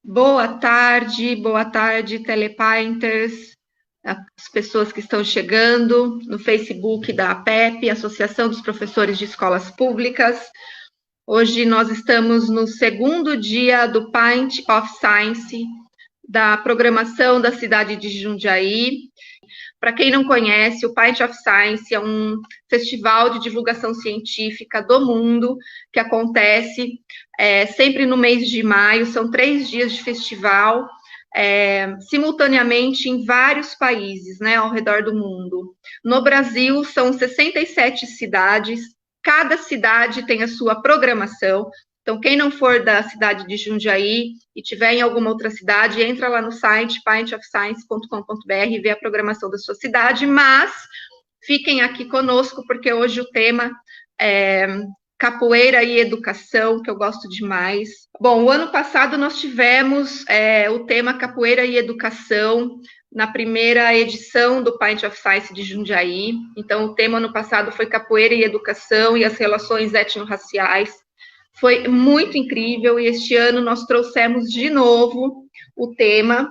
Boa tarde, Telepainters, as pessoas que estão chegando no Facebook da APEP, Associação dos Professores de Escolas Públicas. Hoje nós estamos no segundo dia do Pint of Science, da programação da cidade de Jundiaí. Para quem não conhece, o Pint of Science é um festival de divulgação científica do mundo que acontece sempre no mês de maio. São 3 dias de festival, simultaneamente em vários países, né, ao redor do mundo. No Brasil, são 67 cidades, cada cidade tem a sua programação. Então, quem não for da cidade de Jundiaí e tiver em alguma outra cidade, entra lá no site pintofscience.com.br e vê a programação da sua cidade, mas fiquem aqui conosco, porque hoje o tema é capoeira e educação, que eu gosto demais. Bom, o ano passado nós tivemos o tema capoeira e educação na primeira edição do Pint of Science de Jundiaí. Então, o tema ano passado foi capoeira e educação e as relações etnorraciais. Foi muito incrível, e este ano nós trouxemos de novo o tema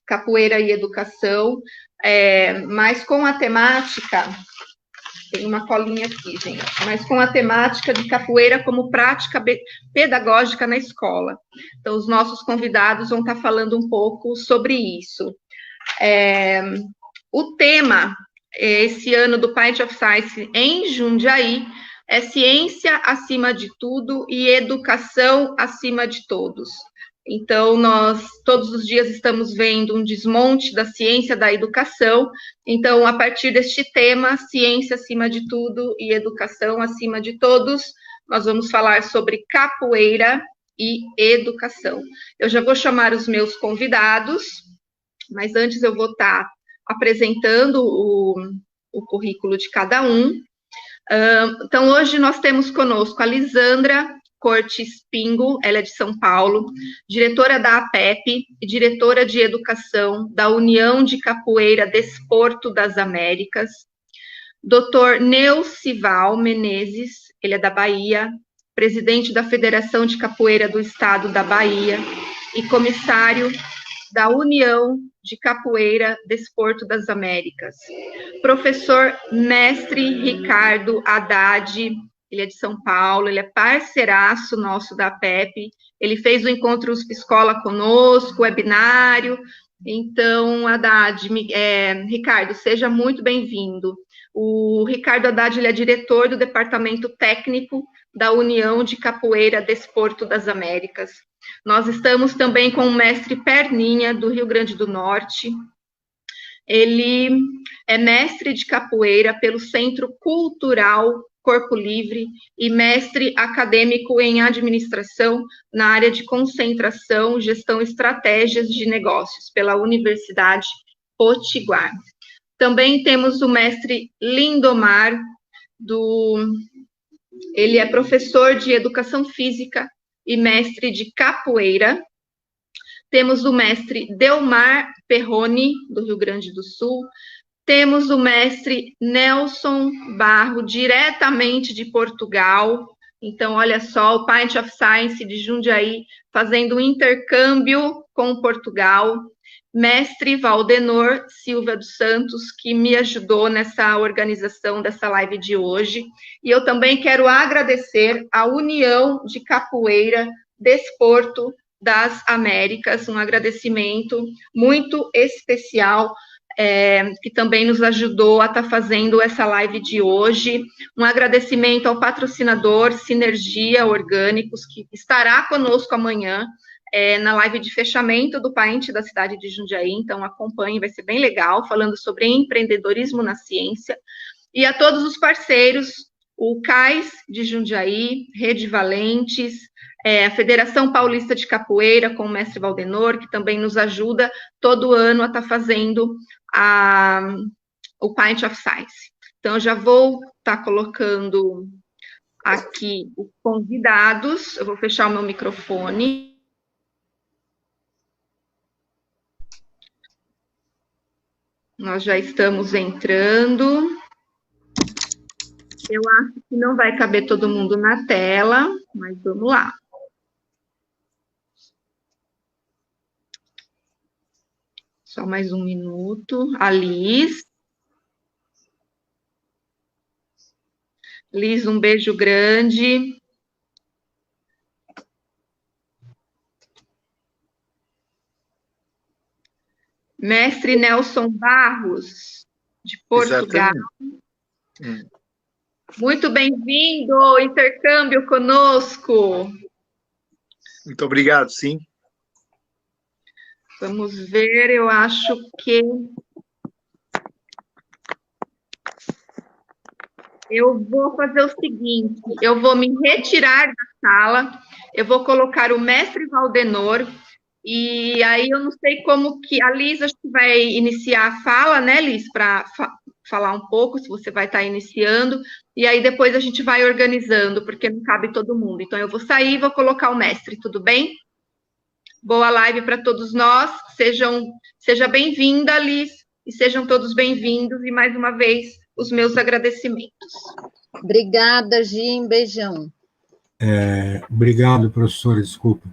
capoeira e educação, mas com a temática, tem uma colinha aqui, gente, mas com a temática de capoeira como prática pedagógica na escola. Então, os nossos convidados vão estar falando um pouco sobre isso. O tema, esse ano do Pint of Science em Jundiaí, é ciência acima de tudo e educação acima de todos. Então, nós todos os dias estamos vendo um desmonte da ciência da educação. Então, a partir deste tema, ciência acima de tudo e educação acima de todos, nós vamos falar sobre capoeira e educação. Eu já vou chamar os meus convidados, mas antes eu vou estar apresentando o currículo de cada um. Então, hoje nós temos conosco a Lisandra Cortes Pingo, ela é de São Paulo, diretora da APEP e diretora de Educação da União de Capoeira Desporto das Américas. Dr. Neucival Menezes, ele é da Bahia, presidente da Federação de Capoeira do Estado da Bahia e comissário da União de Capoeira Desporto das Américas. Professor mestre Ricardo Haddad, ele é de São Paulo, ele é parceiraço nosso da APEP, ele fez o Encontro USP Escola conosco, webinário. Então, Haddad, Ricardo, seja muito bem-vindo. O Ricardo Haddad, ele é diretor do Departamento Técnico da União de Capoeira Desporto das Américas. Nós estamos também com o mestre Perninha, do Rio Grande do Norte. Ele é mestre de capoeira pelo Centro Cultural Corpo Livre e mestre acadêmico em administração na área de concentração, gestão e estratégias de negócios pela Universidade Potiguar. Também temos o mestre Lindomar, ele é professor de educação física e mestre de capoeira. Temos o mestre Delmar Perrone, do Rio Grande do Sul. Temos o mestre Nelson Barro, diretamente de Portugal. Então, olha só, o Pint of Science de Jundiaí fazendo um intercâmbio com Portugal. Mestre Valdenor Silva dos Santos, que me ajudou nessa organização dessa live de hoje. E eu também quero agradecer à União de Capoeira Desporto das Américas, um agradecimento muito especial, que também nos ajudou a estar fazendo essa live de hoje. Um agradecimento ao patrocinador Sinergia Orgânicos, que estará conosco amanhã, na live de fechamento do Pint da cidade de Jundiaí. Então, acompanhe, vai ser bem legal, falando sobre empreendedorismo na ciência. E a todos os parceiros, o CAIS de Jundiaí, Rede Valentes, a Federação Paulista de Capoeira, com o mestre Valdenor, que também nos ajuda todo ano a estar fazendo o Pint of Science. Então, eu já vou estar colocando aqui os convidados, eu vou fechar o meu microfone. Nós já estamos entrando. Eu acho que não vai caber todo mundo na tela, mas vamos lá. Só mais um minuto. A Liz. Liz, um beijo grande. Mestre Nelson Barros, de Portugal. Muito bem-vindo ao intercâmbio conosco. Muito obrigado, sim. Vamos ver, eu acho que eu vou fazer o seguinte, eu vou me retirar da sala, eu vou colocar o mestre Valdenor, e aí eu não sei como que... A Liz acho que vai iniciar a fala, né, Liz, para falar um pouco, se você vai estar iniciando, e aí depois a gente vai organizando, porque não cabe todo mundo. Então eu vou sair e vou colocar o mestre, tudo bem? Boa live para todos nós, seja bem-vinda, Liz, e sejam todos bem-vindos, e mais uma vez, os meus agradecimentos. Obrigada, Gi, beijão. Obrigado, professora, desculpa.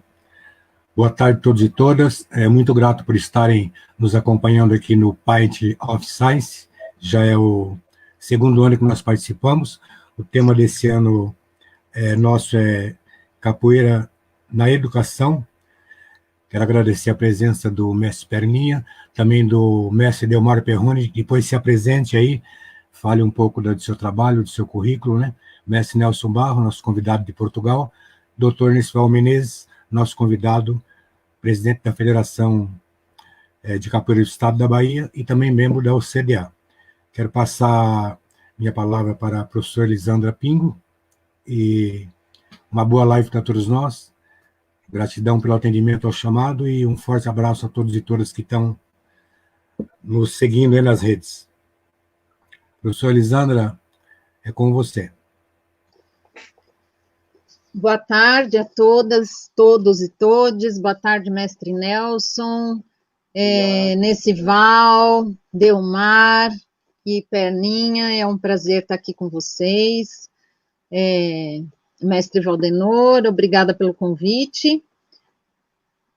Boa tarde a todos e todas, muito grato por estarem nos acompanhando aqui no Pint of Science, já é o segundo ano que nós participamos, o tema desse ano nosso é Capoeira na Educação. Quero agradecer a presença do mestre Perninha, também do mestre Delmar Perrone, depois se apresente aí, fale um pouco do seu trabalho, do seu currículo, né? Mestre Nelson Barro, nosso convidado de Portugal, doutor Nesval Menezes, nosso convidado, presidente da Federação de Capoeira do Estado da Bahia e também membro da OCDA. Quero passar minha palavra para a professora Elisandra Pingo e uma boa live para todos nós. Gratidão pelo atendimento ao chamado e um forte abraço a todos e todas que estão nos seguindo aí nas redes. Professora Elisandra, é com você. Boa tarde a todas, todos e todes. Boa tarde, mestre Nelson, Nessival, Delmar e Perninha. É um prazer estar aqui com vocês. Mestre Valdenor, obrigada pelo convite.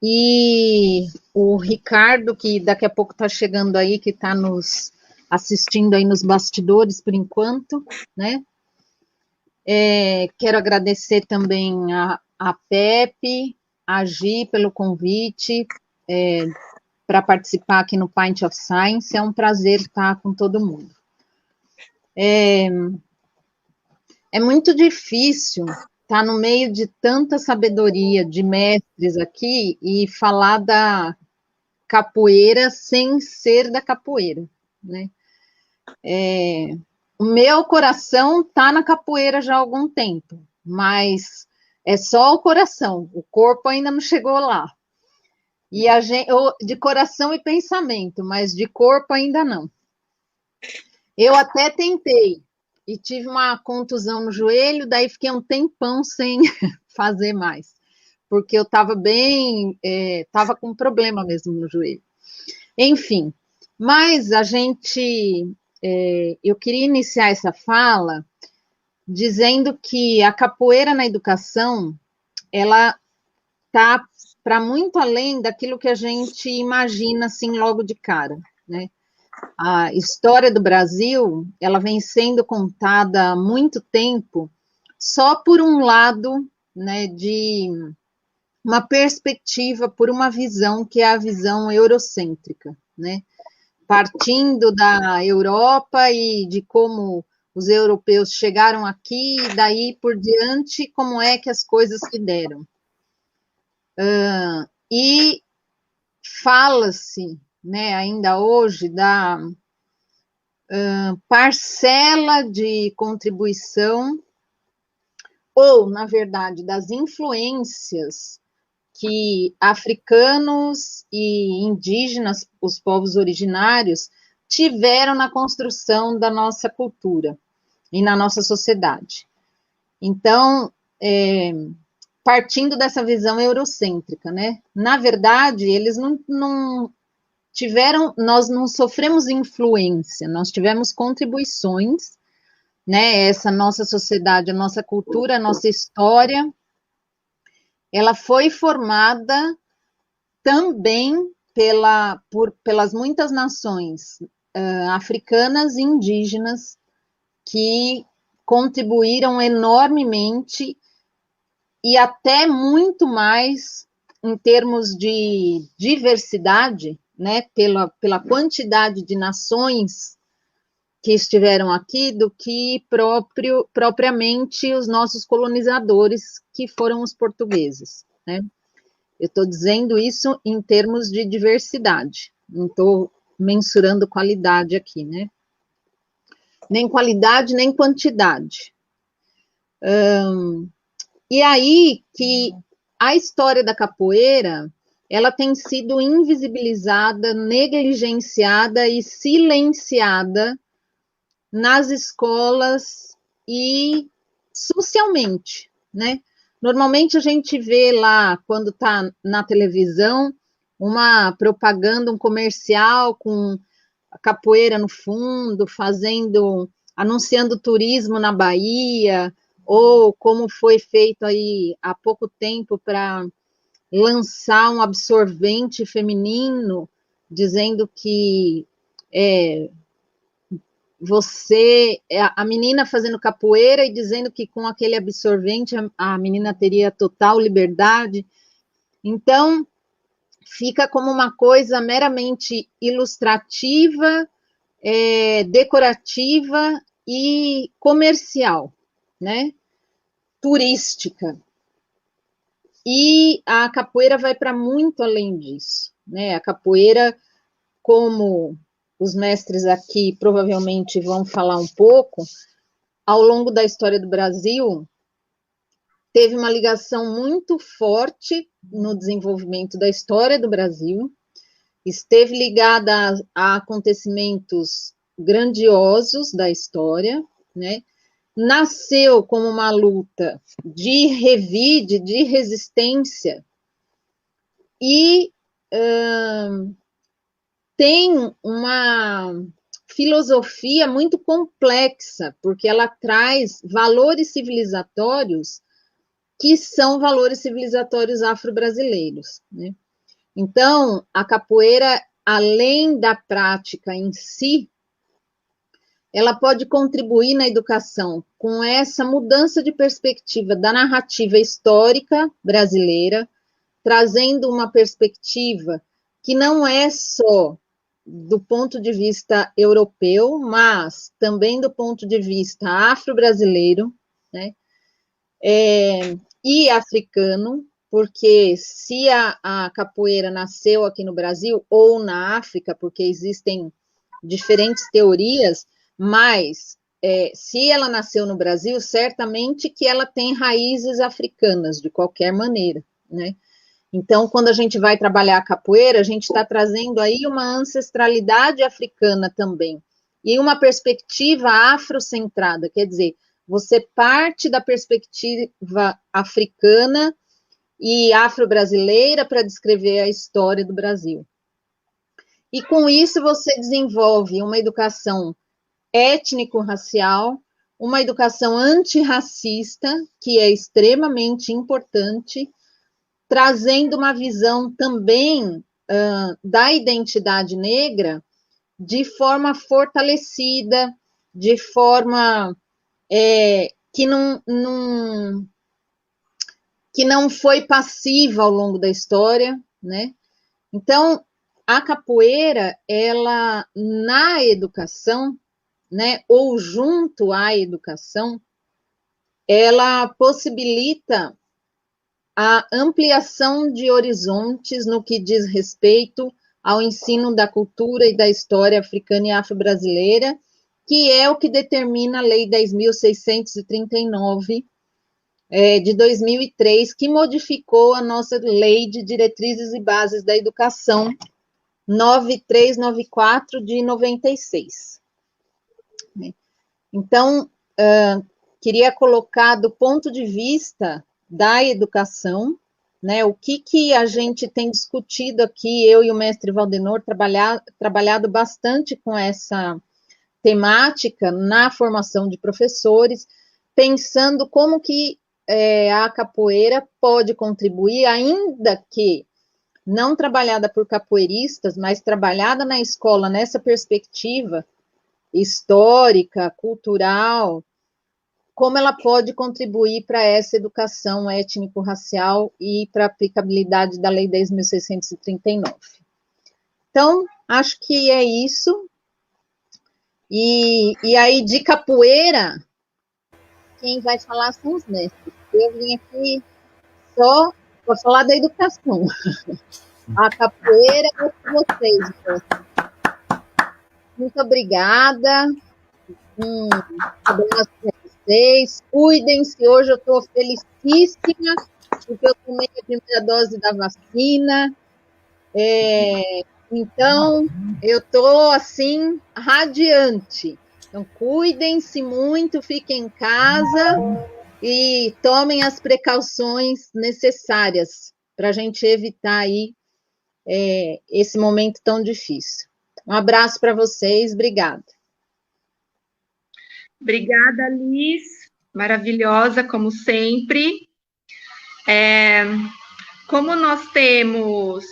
E o Ricardo, que daqui a pouco está chegando aí, que está nos assistindo aí nos bastidores por enquanto, né? Quero agradecer também a Pepe, a Gi pelo convite para participar aqui no Pint of Science. É um prazer estar com todo mundo. É muito difícil estar no meio de tanta sabedoria de mestres aqui e falar da capoeira sem ser da capoeira, né? O meu coração está na capoeira já há algum tempo, mas é só o coração, o corpo ainda não chegou lá. E de coração e pensamento, mas de corpo ainda não. Eu até tentei, e tive uma contusão no joelho, daí fiquei um tempão sem fazer mais, porque eu estava estava com problema mesmo no joelho. Enfim, mas eu queria iniciar essa fala dizendo que a capoeira na educação, ela está para muito além daquilo que a gente imagina assim logo de cara, né? A história do Brasil, ela vem sendo contada há muito tempo, só por um lado, né, de uma perspectiva, por uma visão que é a visão eurocêntrica, né? Partindo da Europa e de como os europeus chegaram aqui, e daí por diante, como é que as coisas se deram. E fala-se, né, ainda hoje, da parcela de contribuição, ou, na verdade, das influências que africanos e indígenas, os povos originários, tiveram na construção da nossa cultura e na nossa sociedade. Então, partindo dessa visão eurocêntrica, né? Na verdade, eles não tiveram, nós não sofremos influência, nós tivemos contribuições, né? Essa nossa sociedade, a nossa cultura, a nossa história, ela foi formada também pelas muitas nações africanas e indígenas que contribuíram enormemente e até muito mais em termos de diversidade, né, pela quantidade de nações que estiveram aqui, do que propriamente os nossos colonizadores, que foram os portugueses, né? Eu estou dizendo isso em termos de diversidade, não estou mensurando qualidade aqui, né? Nem qualidade, nem quantidade. E aí que a história da capoeira, ela tem sido invisibilizada, negligenciada e silenciada nas escolas e socialmente, né? Normalmente a gente vê lá, quando está na televisão, uma propaganda, um comercial com a capoeira no fundo, anunciando turismo na Bahia, ou como foi feito aí há pouco tempo para lançar um absorvente feminino, dizendo que a menina fazendo capoeira e dizendo que com aquele absorvente a menina teria total liberdade. Então, fica como uma coisa meramente ilustrativa, decorativa e comercial, né? Turística. E a capoeira vai para muito além disso, né? A capoeira, como os mestres aqui provavelmente vão falar um pouco, ao longo da história do Brasil, teve uma ligação muito forte no desenvolvimento da história do Brasil, esteve ligada a acontecimentos grandiosos da história, né? Nasceu como uma luta de revide, de resistência, e tem uma filosofia muito complexa, porque ela traz valores civilizatórios que são valores civilizatórios afro-brasileiros, né? Então, a capoeira, além da prática em si, ela pode contribuir na educação com essa mudança de perspectiva da narrativa histórica brasileira, trazendo uma perspectiva que não é só do ponto de vista europeu, mas também do ponto de vista afro-brasileiro, né? E africano, porque se a capoeira nasceu aqui no Brasil ou na África, porque existem diferentes teorias, mas se ela nasceu no Brasil, certamente que ela tem raízes africanas, de qualquer maneira, né? Então, quando a gente vai trabalhar a capoeira, a gente está trazendo aí uma ancestralidade africana também, e uma perspectiva afrocentrada, quer dizer, você parte da perspectiva africana e afro-brasileira para descrever a história do Brasil. E com isso você desenvolve uma educação étnico-racial, uma educação antirracista, que é extremamente importante, trazendo uma visão também da identidade negra de forma fortalecida, de forma que não foi passiva ao longo da história, né? Então, a capoeira, ela, na educação, né, ou junto à educação, ela possibilita a ampliação de horizontes no que diz respeito ao ensino da cultura e da história africana e afro-brasileira, que é o que determina a Lei 10.639, de 2003, que modificou a nossa Lei de Diretrizes e Bases da Educação, 9394, de 96. Então, queria colocar do ponto de vista da educação, né, o que a gente tem discutido aqui, eu e o mestre Valdenor, trabalhado bastante com essa temática na formação de professores, pensando como que a capoeira pode contribuir, ainda que não trabalhada por capoeiristas, mas trabalhada na escola nessa perspectiva histórica, cultural, como ela pode contribuir para essa educação étnico-racial e para a aplicabilidade da Lei 10.639. Então, acho que é isso. E aí, de capoeira, quem vai falar são os mestres. Eu vim aqui só para falar da educação. A capoeira é com vocês. Então. Muito obrigada. Um abraço para vocês. Cuidem-se. Hoje eu estou felicíssima porque eu tomei a primeira dose da vacina. Então, eu estou, assim, radiante. Então, cuidem-se muito, fiquem em casa e tomem as precauções necessárias para a gente evitar aí esse momento tão difícil. Um abraço para vocês, obrigada. Obrigada, Liz, maravilhosa, como sempre. Como nós temos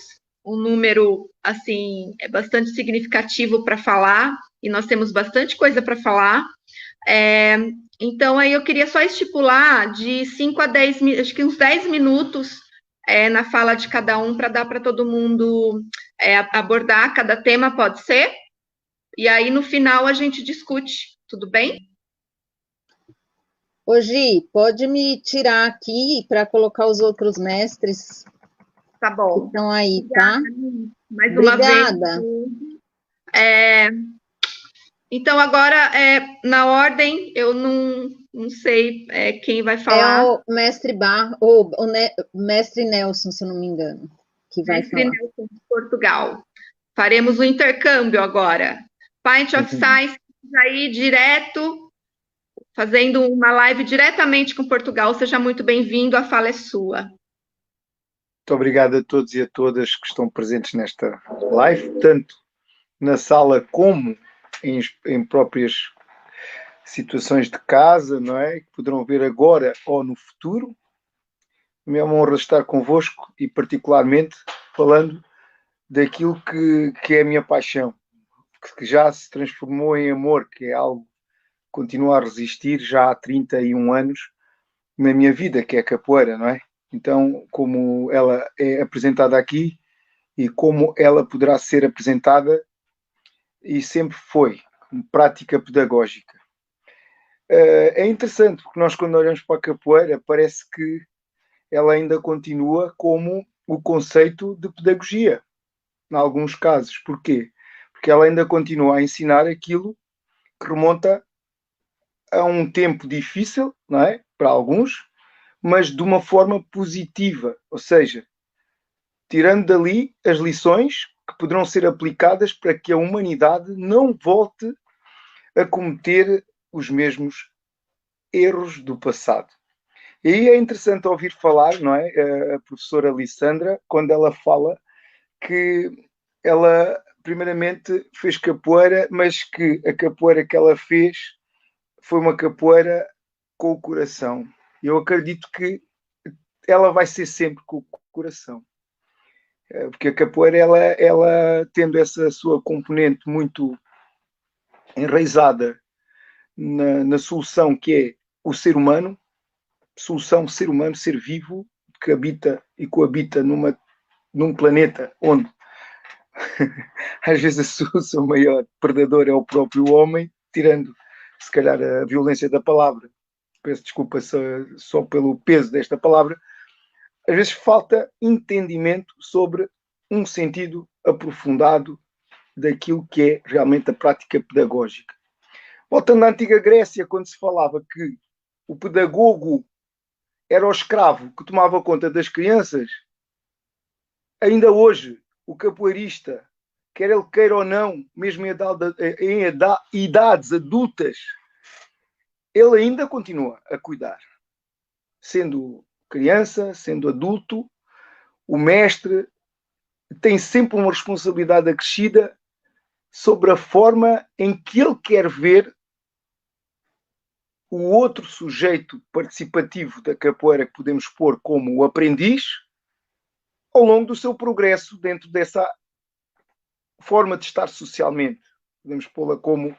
um número, assim, bastante significativo para falar, e nós temos bastante coisa para falar, então aí eu queria só estipular de 5 a 10, acho que uns 10 minutos na fala de cada um, para dar para todo mundo abordar cada tema, pode ser? E aí, no final, a gente discute, tudo bem? Ô, Gi, pode me tirar aqui para colocar os outros mestres? Tá bom. Que estão aí, tá? Mais Obrigada. Uma vez. Então, agora, na ordem, eu não sei quem vai falar. É o mestre ou o mestre Nelson, se eu não me engano, que vai falar. Mestre Nelson de Portugal. Faremos o intercâmbio agora. Pint of Science, aí direto, fazendo uma live diretamente com Portugal. Seja muito bem-vindo, a fala é sua. Muito obrigado a todos e a todas que estão presentes nesta live, tanto na sala como em próprias situações de casa, não é? Que poderão ver agora ou no futuro. É uma honra estar convosco e particularmente falando daquilo que é a minha paixão, que já se transformou em amor, que é algo que continua a resistir já há 31 anos na minha vida, que é a capoeira, não é? Então, como ela é apresentada aqui e como ela poderá ser apresentada, e sempre foi, como prática pedagógica. É interessante, porque nós, quando olhamos para a capoeira, parece que ela ainda continua como o conceito de pedagogia, em alguns casos. Porquê? Porque ela ainda continua a ensinar aquilo que remonta a um tempo difícil, não é? Para alguns, mas de uma forma positiva, ou seja, tirando dali as lições que poderão ser aplicadas para que a humanidade não volte a cometer os mesmos erros do passado. E aí é interessante ouvir falar, não é? A professora Alessandra, quando ela fala que ela primeiramente fez capoeira, mas que a capoeira que ela fez foi uma capoeira com o coração. Eu acredito que ela vai ser sempre com o coração. Porque a capoeira, ela tendo essa sua componente muito enraizada na solução que é o ser humano, solução ser humano, ser vivo, que habita e coabita num planeta onde às vezes a solução maior predador é o próprio homem, tirando se calhar a violência da palavra. Peço desculpa só pelo peso desta palavra. Às vezes falta entendimento sobre um sentido aprofundado daquilo que é realmente a prática pedagógica. Voltando à antiga Grécia, quando se falava que o pedagogo era o escravo que tomava conta das crianças, ainda hoje o capoeirista, quer ele queira ou não, mesmo em idades adultas, ele ainda continua a cuidar. Sendo criança, sendo adulto, o mestre tem sempre uma responsabilidade acrescida sobre a forma em que ele quer ver o outro sujeito participativo da capoeira, que podemos pôr como o aprendiz, ao longo do seu progresso dentro dessa forma de estar socialmente. Podemos pô-la como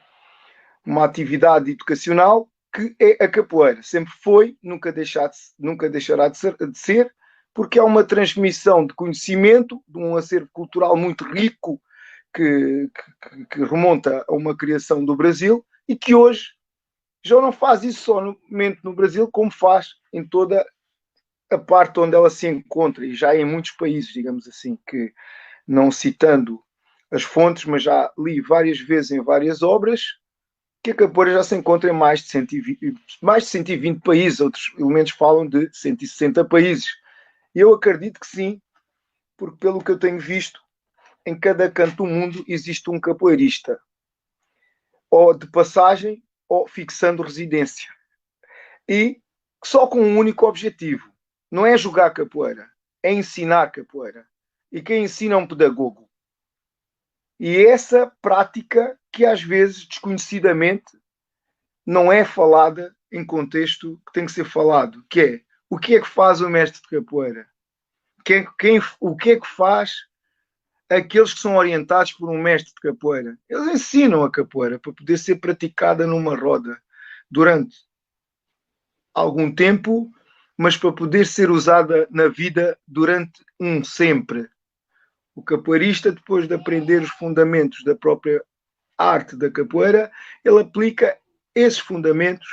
uma atividade educacional que é a capoeira. Sempre foi, nunca deixará de ser, porque é uma transmissão de conhecimento, de um acervo cultural muito rico que remonta a uma criação do Brasil e que hoje já não faz isso somente no Brasil, como faz em toda a parte onde ela se encontra, e já em muitos países, digamos assim, que, não citando as fontes, mas já li várias vezes em várias obras, que a capoeira já se encontra em mais de 120 países. Outros elementos falam de 160 países. E eu acredito que sim, porque pelo que eu tenho visto, em cada canto do mundo existe um capoeirista, ou de passagem, ou fixando residência. E só com um único objetivo. Não é jogar capoeira, é ensinar capoeira. E quem ensina é um pedagogo. E essa prática que às vezes, desconhecidamente, não é falada em contexto que tem que ser falado, que é o que é que faz o mestre de capoeira? O que é que faz aqueles que são orientados por um mestre de capoeira? Eles ensinam a capoeira para poder ser praticada numa roda durante algum tempo, mas para poder ser usada na vida durante um sempre. O capoeirista, depois de aprender os fundamentos da própria arte da capoeira, ele aplica esses fundamentos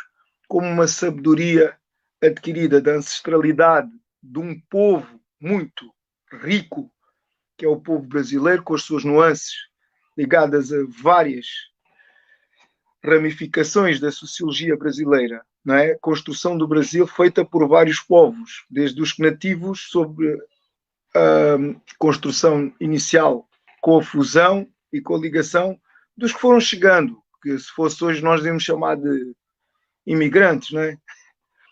como uma sabedoria adquirida da ancestralidade de um povo muito rico, que é o povo brasileiro, com as suas nuances ligadas a várias ramificações da sociologia brasileira, não é? A construção do Brasil feita por vários povos, desde os nativos, sobre a construção inicial com a fusão e com a ligação dos que foram chegando, que se fosse hoje nós devemos chamar de imigrantes, não é?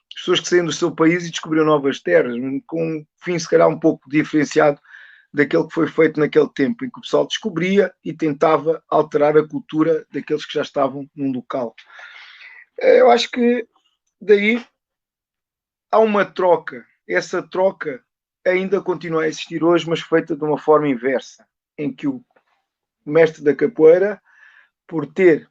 As pessoas que saíram do seu país e descobriram novas terras, com um fim se calhar um pouco diferenciado daquele que foi feito naquele tempo, em que o pessoal descobria e tentava alterar a cultura daqueles que já estavam num local. Eu acho que daí há uma troca. Essa troca ainda continua a existir hoje, mas feita de uma forma inversa, em que o mestre da capoeira, por ter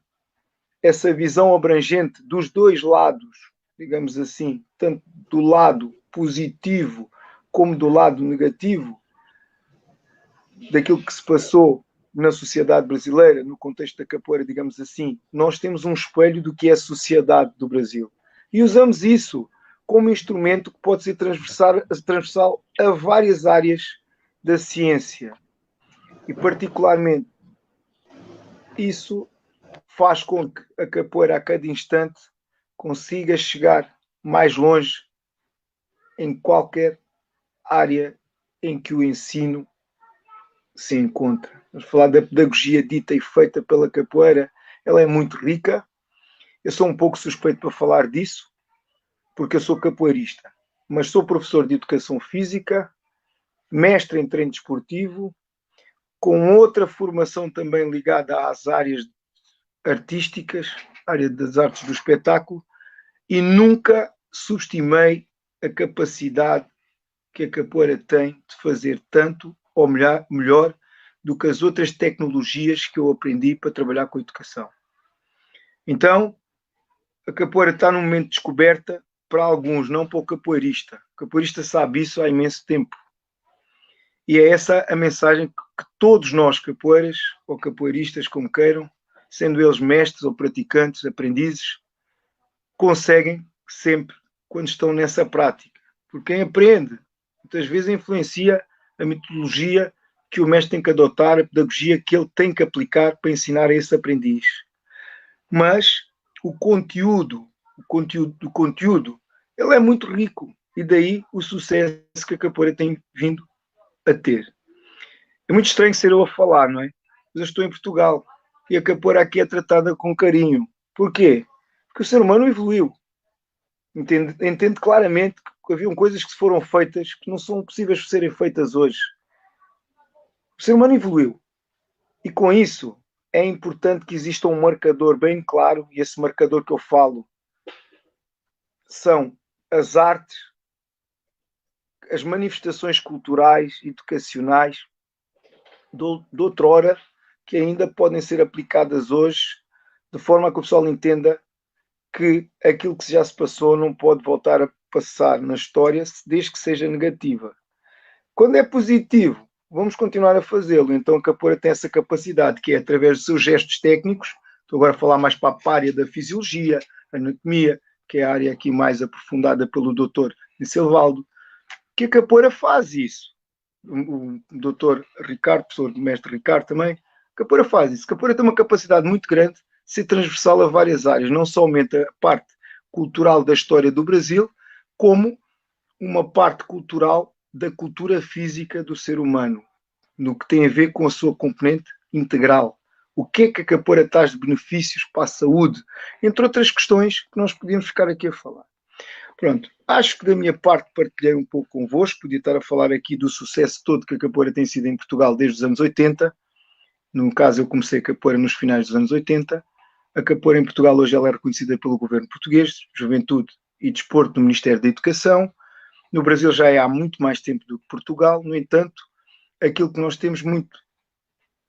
essa visão abrangente dos dois lados, digamos assim, tanto do lado positivo como do lado negativo, daquilo que se passou na sociedade brasileira, no contexto da capoeira, digamos assim, nós temos um espelho do que é a sociedade do Brasil. E usamos isso como instrumento que pode ser transversal a várias áreas da ciência. E, particularmente, isso faz com que a capoeira, a cada instante, consiga chegar mais longe em qualquer área em que o ensino se encontra. Vamos falar da pedagogia dita e feita pela capoeira. Ela é muito rica. Eu sou um pouco suspeito para falar disso, porque eu sou capoeirista, mas sou professor de educação física, mestre em treino desportivo, com outra formação também ligada às áreas artísticas, área das artes do espetáculo, e nunca subestimei a capacidade que a capoeira tem de fazer tanto ou melhor do que as outras tecnologias que eu aprendi para trabalhar com a educação. Então, a capoeira está num momento de descoberta para alguns, não para o capoeirista. O capoeirista sabe isso há imenso tempo. E é essa a mensagem que todos nós, capoeiras ou capoeiristas, como queiram, sendo eles mestres ou praticantes, aprendizes, conseguem sempre quando estão nessa prática. Porque quem aprende, muitas vezes influencia a metodologia que o mestre tem que adotar, a pedagogia que ele tem que aplicar para ensinar a esse aprendiz. Mas o conteúdo, ele é muito rico. E daí o sucesso que a capoeira tem vindo a ter. É muito estranho ser eu a falar, não é? Mas eu estou em Portugal e a capoeira aqui é tratada com carinho. Porquê? Porque o ser humano evoluiu. Entende claramente que haviam coisas que se foram feitas que não são possíveis de serem feitas hoje. O ser humano evoluiu. E com isso é importante que exista um marcador bem claro, e esse marcador que eu falo são as artes as manifestações culturais, educacionais de outrora, que ainda podem ser aplicadas hoje, de forma a que o pessoal entenda que aquilo que já se passou não pode voltar a passar na história, desde que seja negativa. Quando é positivo, vamos continuar a fazê-lo. Então a capoeira tem essa capacidade, que é através dos seus gestos técnicos. Estou agora a falar mais para a área da fisiologia, anatomia, que é a área aqui mais aprofundada pelo Dr. Nicelvaldo, que a capoeira faz isso. O Dr. Ricardo, professor do mestre Ricardo também, a capoeira faz isso. A capoeira tem uma capacidade muito grande de ser transversal a várias áreas, não somente a parte cultural da história do Brasil, como uma parte cultural da cultura física do ser humano, no que tem a ver com a sua componente integral. O que é que a capoeira traz de benefícios para a saúde, entre outras questões que nós podíamos ficar aqui a falar. Pronto, acho que da minha parte partilhei um pouco convosco, podia estar a falar aqui do sucesso todo que a capoeira tem sido em Portugal desde os anos 80. No caso, eu comecei a capoeira nos finais dos anos 80. A capoeira em Portugal hoje ela é reconhecida pelo governo português, Juventude e Desporto do Ministério da Educação. No Brasil já é há muito mais tempo do que Portugal. No entanto, aquilo que nós temos muito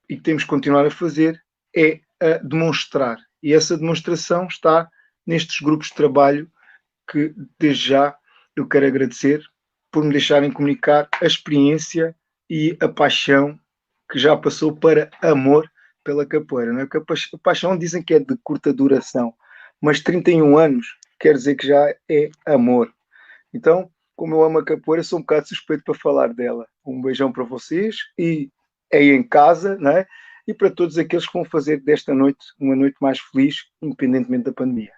e que temos que continuar a fazer é a demonstrar. E essa demonstração está nestes grupos de trabalho que, desde já, eu quero agradecer por me deixarem comunicar a experiência e a paixão que já passou para amor pela capoeira. Não é? Porque a paixão dizem que é de curta duração, mas 31 anos quer dizer que já é amor. Então, como eu amo a capoeira, sou um bocado suspeito para falar dela. Um beijão para vocês e aí em casa, não é? E para todos aqueles que vão fazer desta noite uma noite mais feliz, independentemente da pandemia.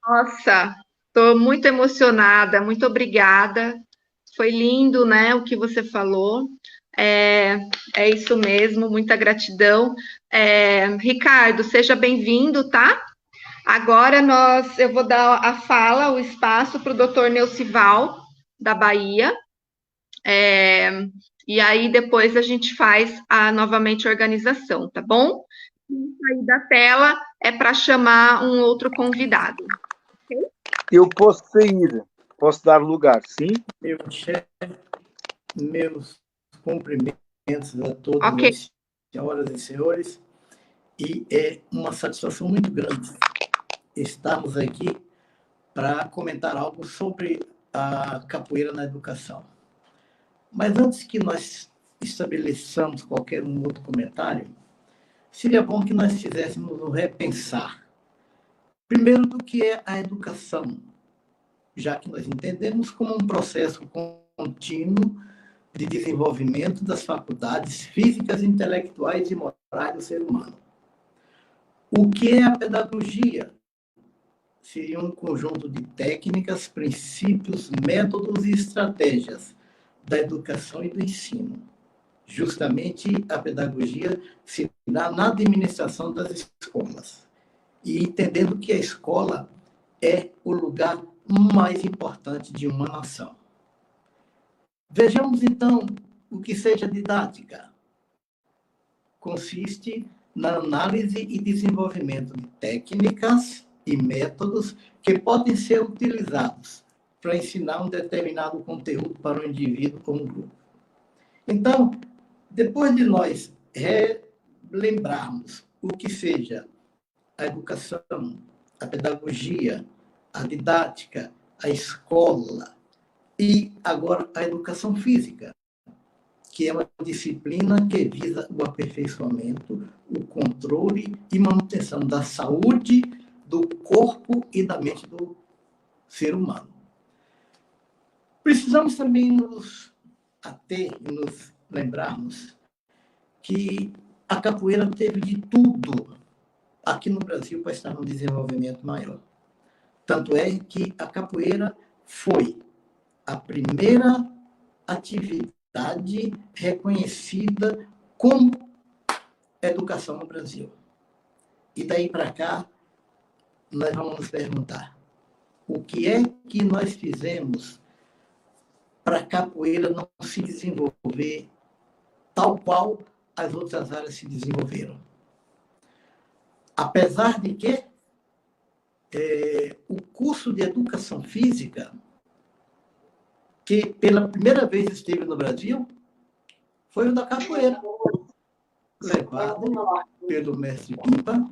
Nossa, estou muito emocionada, muito obrigada. Foi lindo, né, o que você falou. É isso mesmo, muita gratidão. Ricardo, seja bem-vindo, tá? Agora eu vou dar a fala, o espaço para o doutor Neucival, da Bahia. E aí depois a gente faz novamente a organização, tá bom? Sair da tela é para chamar um outro convidado. Okay? Eu posso sair, posso dar lugar, sim? Meu chefe, meus cumprimentos a todos, Okay. as senhoras e senhores, e é uma satisfação muito grande estarmos aqui para comentar algo sobre a capoeira na educação. Mas antes que nós estabeleçamos qualquer outro comentário, seria bom que nós fizéssemos um repensar. Primeiro, do que é a educação, já que nós entendemos como um processo contínuo de desenvolvimento das faculdades físicas, intelectuais e morais do ser humano. O que é a pedagogia? Seria um conjunto de técnicas, princípios, métodos e estratégias da educação e do ensino. Justamente a pedagogia se dá na administração das escolas. E entendendo que a escola é o lugar mais importante de uma nação. Vejamos, então, o que seja didática. Consiste na análise e desenvolvimento de técnicas e métodos que podem ser utilizados para ensinar um determinado conteúdo para o indivíduo como grupo. Então, depois de nós relembrarmos o que seja a educação, a pedagogia, a didática, a escola e agora a educação física, que é uma disciplina que visa o aperfeiçoamento, o controle e manutenção da saúde do corpo e da mente do ser humano. Precisamos também nos ater e nos lembrarmos que a capoeira teve de tudo aqui no Brasil para estar num desenvolvimento maior. Tanto é que a capoeira foi a primeira atividade reconhecida como educação no Brasil. E daí para cá, nós vamos nos perguntar, o que é que nós fizemos para a capoeira não se desenvolver tal qual as outras áreas se desenvolveram? Apesar de que o curso de educação física que pela primeira vez esteve no Brasil foi o da capoeira, levado pelo mestre Pimba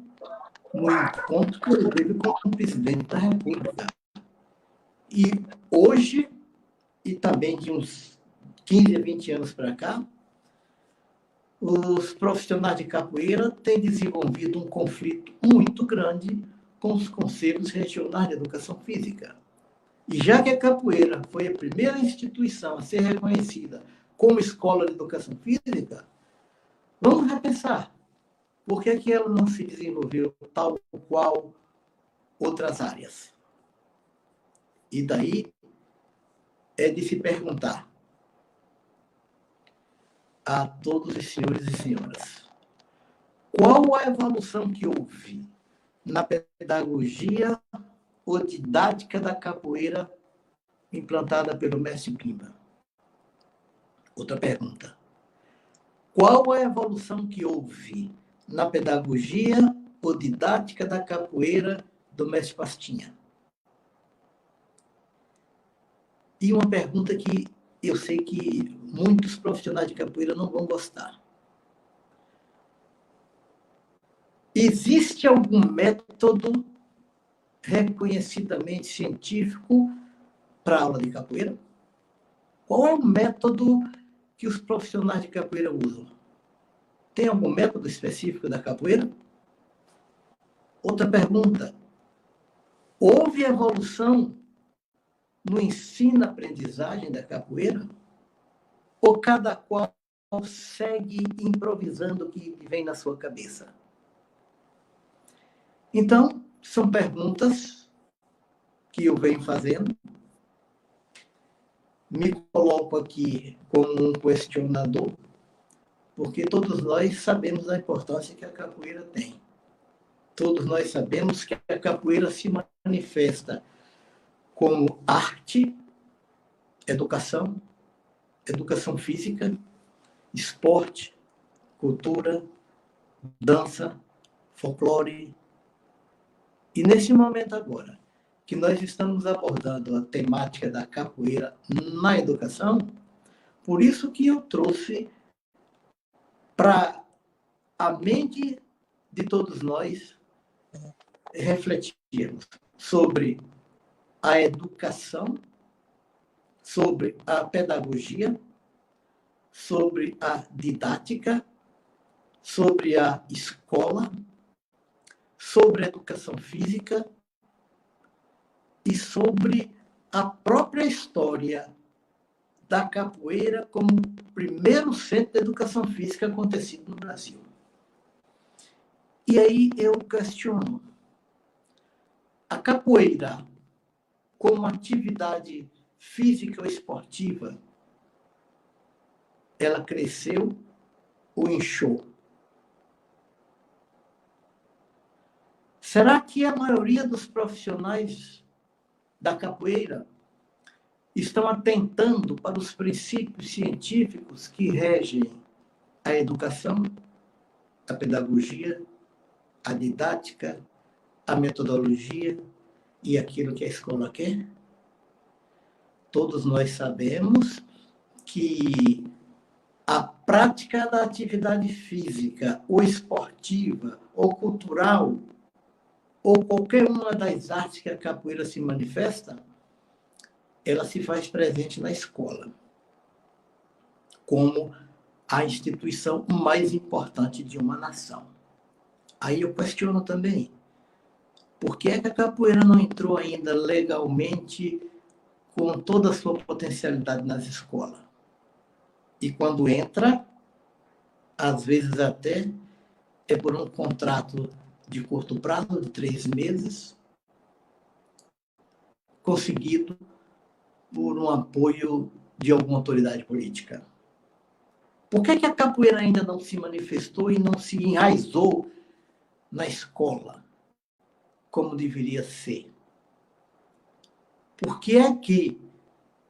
no encontro que ele teve com o presidente da República. E hoje, e também de uns 15 a 20 anos para cá, os profissionais de capoeira têm desenvolvido um conflito muito grande com os conselhos regionais de educação física. E já que a capoeira foi a primeira instituição a ser reconhecida como escola de educação física, vamos repensar por que é que ela não se desenvolveu tal qual outras áreas. E daí é de se perguntar a todos os senhores e senhoras, qual a evolução que houve na pedagogia ou didática da capoeira implantada pelo mestre Pimba? Outra pergunta. Qual a evolução que houve na pedagogia ou didática da capoeira do mestre Pastinha? E uma pergunta que eu sei que muitos profissionais de capoeira não vão gostar. Existe algum método reconhecidamente científico para a aula de capoeira? Qual é o método que os profissionais de capoeira usam? Tem algum método específico da capoeira? Outra pergunta. Houve evolução no ensino-aprendizagem da capoeira? Ou cada qual segue improvisando o que vem na sua cabeça? Então, são perguntas que eu venho fazendo. Me coloco aqui como um questionador, porque todos nós sabemos a importância que a capoeira tem. Todos nós sabemos que a capoeira se manifesta como arte, educação física, esporte, cultura, dança, folclore. E nesse momento agora, que nós estamos abordando a temática da capoeira na educação, por isso que eu trouxe para a mente de todos nós refletirmos sobre a educação, sobre a pedagogia, sobre a didática, sobre a escola, sobre a educação física e sobre a própria história da capoeira como o primeiro centro de educação física acontecido no Brasil. E aí eu questiono, a capoeira como atividade física ou esportiva, ela cresceu ou inchou? Será que a maioria dos profissionais da capoeira estão atentando para os princípios científicos que regem a educação, a pedagogia, a didática, a metodologia e aquilo que a escola quer? Todos nós sabemos que a prática da atividade física, ou esportiva, ou cultural, ou qualquer uma das artes que a capoeira se manifesta, ela se faz presente na escola, como a instituição mais importante de uma nação. Aí eu questiono também, por que é que a capoeira não entrou ainda legalmente com toda a sua potencialidade nas escolas? E quando entra, às vezes até é por um contrato de curto prazo, de 3 meses, conseguido por um apoio de alguma autoridade política. Por que a capoeira ainda não se manifestou e não se enraizou na escola, como deveria ser? Por que é que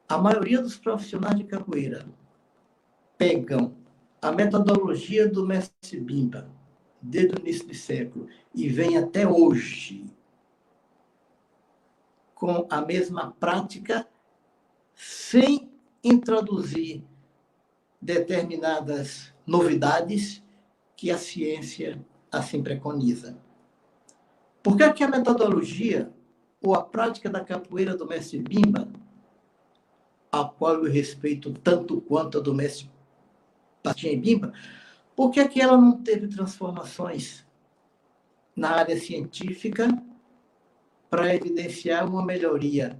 a maioria dos profissionais de capoeira pegam a metodologia do mestre Pimba, desde o início do século, e vem até hoje com a mesma prática, sem introduzir determinadas novidades que a ciência assim preconiza. Por que é que a metodologia ou a prática da capoeira do mestre Bimba, a qual eu respeito tanto quanto a do mestre Pastinha e Bimba, por que é que ela não teve transformações na área científica para evidenciar uma melhoria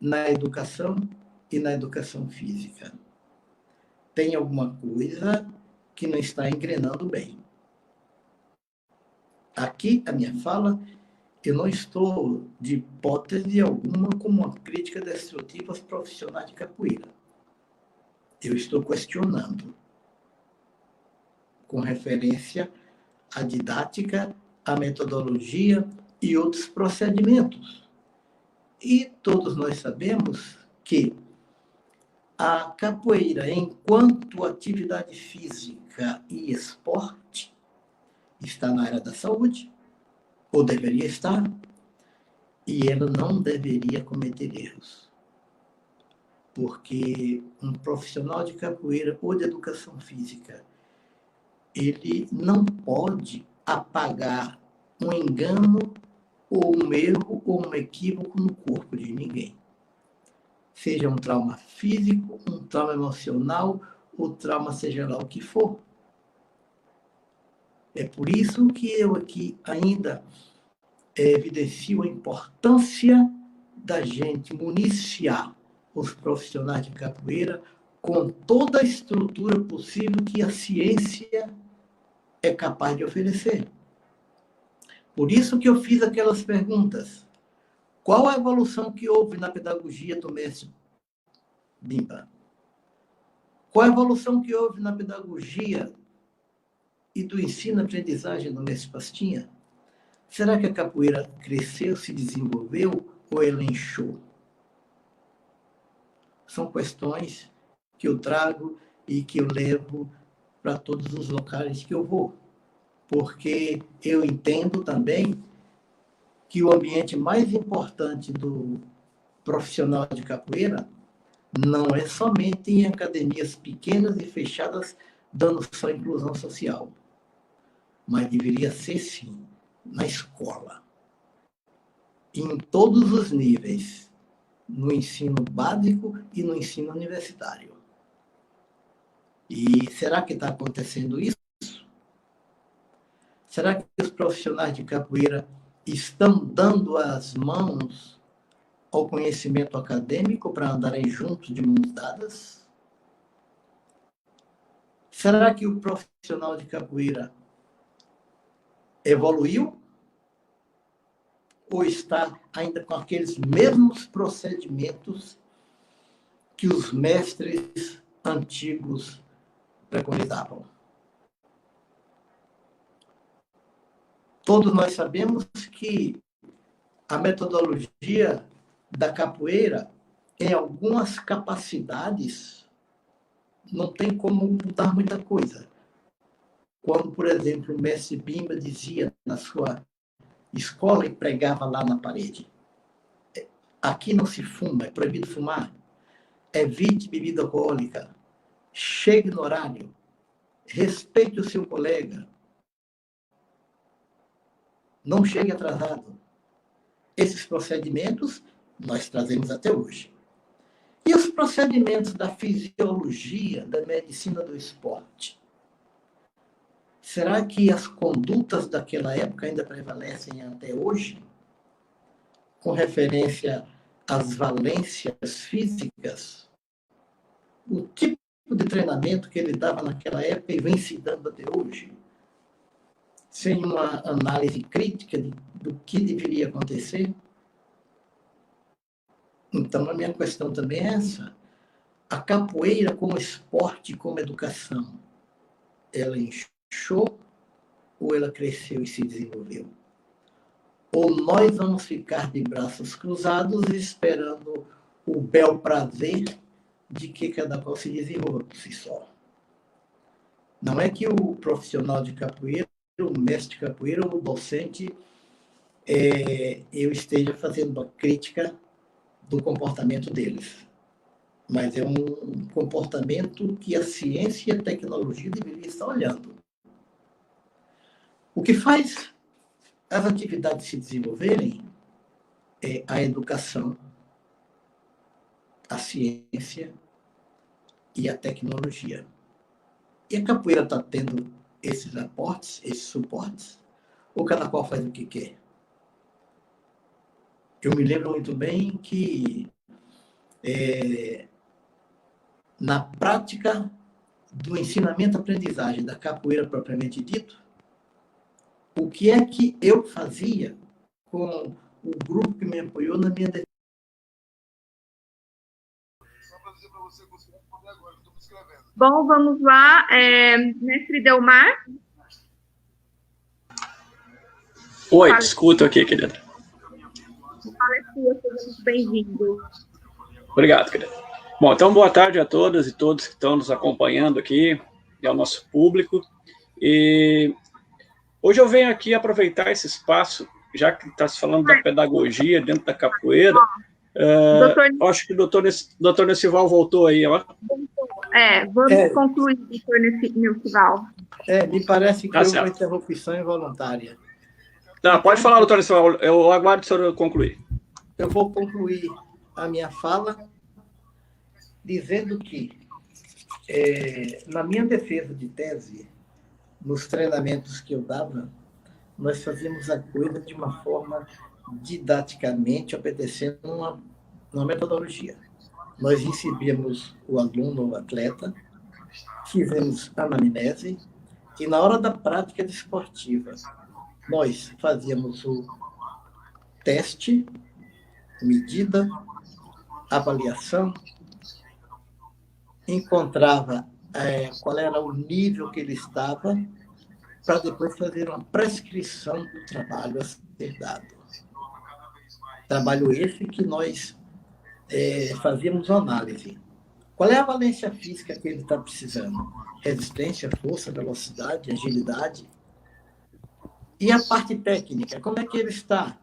na educação e na educação física? Tem alguma coisa que não está engrenando bem. Aqui, a minha fala, eu não estou de hipótese alguma como uma crítica destrutiva aos profissionais de capoeira. Eu estou questionando com referência à didática, à metodologia e outros procedimentos. E todos nós sabemos que a capoeira, enquanto atividade física e esporte, está na área da saúde, ou deveria estar, e ela não deveria cometer erros. Porque um profissional de capoeira ou de educação física, ele não pode apagar um engano, ou um erro, ou um equívoco no corpo de ninguém. Seja um trauma físico, um trauma emocional, ou trauma seja lá o que for. É por isso que eu aqui ainda evidencio a importância da gente municiar os profissionais de capoeira com toda a estrutura possível que a ciência é capaz de oferecer. Por isso que eu fiz aquelas perguntas. Qual a evolução que houve na pedagogia do mestre Bimba? Qual a evolução que houve na pedagogia e do ensino-aprendizagem do mestre Pastinha? Será que a capoeira cresceu, se desenvolveu ou ela inchou? São questões que eu trago e que eu levo para todos os locais que eu vou. Porque eu entendo também que o ambiente mais importante do profissional de capoeira não é somente em academias pequenas e fechadas, dando só inclusão social. Mas deveria ser, sim, na escola. Em todos os níveis. No ensino básico e no ensino universitário. E será que está acontecendo isso? Será que os profissionais de capoeira estão dando as mãos ao conhecimento acadêmico para andarem juntos de mãos dadas? Será que o profissional de capoeira evoluiu? Ou está ainda com aqueles mesmos procedimentos que os mestres antigos preconizavam? Todos nós sabemos que a metodologia da capoeira, em algumas capacidades, não tem como mudar muita coisa. Quando, por exemplo, o mestre Bimba dizia na sua escola e pregava lá na parede: aqui não se fuma, é proibido fumar, evite bebida alcoólica, chegue no horário, respeite o seu colega, não chegue atrasado. Esses procedimentos nós trazemos até hoje. E os procedimentos da fisiologia, da medicina do esporte? Será que as condutas daquela época ainda prevalecem até hoje? Com referência às valências físicas? O tipo de treinamento que ele dava naquela época e vem se dando até hoje? Sem uma análise crítica do que deveria acontecer? Então, a minha questão também é essa. A capoeira como esporte, como educação, ela inchou ou ela cresceu e se desenvolveu? Ou nós vamos ficar de braços cruzados esperando o bel prazer de que cada qual se desenvolva por si só? Não é que o profissional de capoeira, o mestre de capoeira, o docente, eu esteja fazendo uma crítica do comportamento deles. mas é um comportamento que a ciência e a tecnologia deveriam estar olhando. O que faz as atividades se desenvolverem é a educação, a ciência e a tecnologia. E a capoeira está tendo esses aportes, esses suportes, ou cada qual faz o que quer? Eu me lembro muito bem que na prática do ensinamento-aprendizagem da capoeira propriamente dito, o que é que eu fazia com o grupo que me apoiou na minha defesa? Bom, vamos lá. Mestre Delmar? Oi, escuto aqui, querida. Fala sua, seja muito bem-vindo. Obrigado, querida. Bom, então, boa tarde a todas e todos que estão nos acompanhando aqui, e ao nosso público. E hoje eu venho aqui aproveitar esse espaço, já que está se falando da pedagogia dentro da capoeira. Acho que o doutor Nessival voltou aí, ó. Vamos concluir, doutor Nessival. Me parece que houve uma interrupção involuntária. Não, pode falar, doutor Nessival, eu aguardo o senhor concluir. Eu vou concluir a minha fala dizendo que, na minha defesa de tese, nos treinamentos que eu dava, nós fazíamos a coisa de uma forma didaticamente, obedecendo uma metodologia. Nós recebíamos o aluno, o atleta, fizemos anamnese, e na hora da prática desportiva, nós fazíamos o teste, medida, avaliação, encontrava qual era o nível que ele estava, para depois fazer uma prescrição do trabalho a ser dado. Trabalho esse que nós fazíamos análise. Qual é a valência física que ele está precisando? Resistência, força, velocidade, agilidade. E a parte técnica, como é que ele está?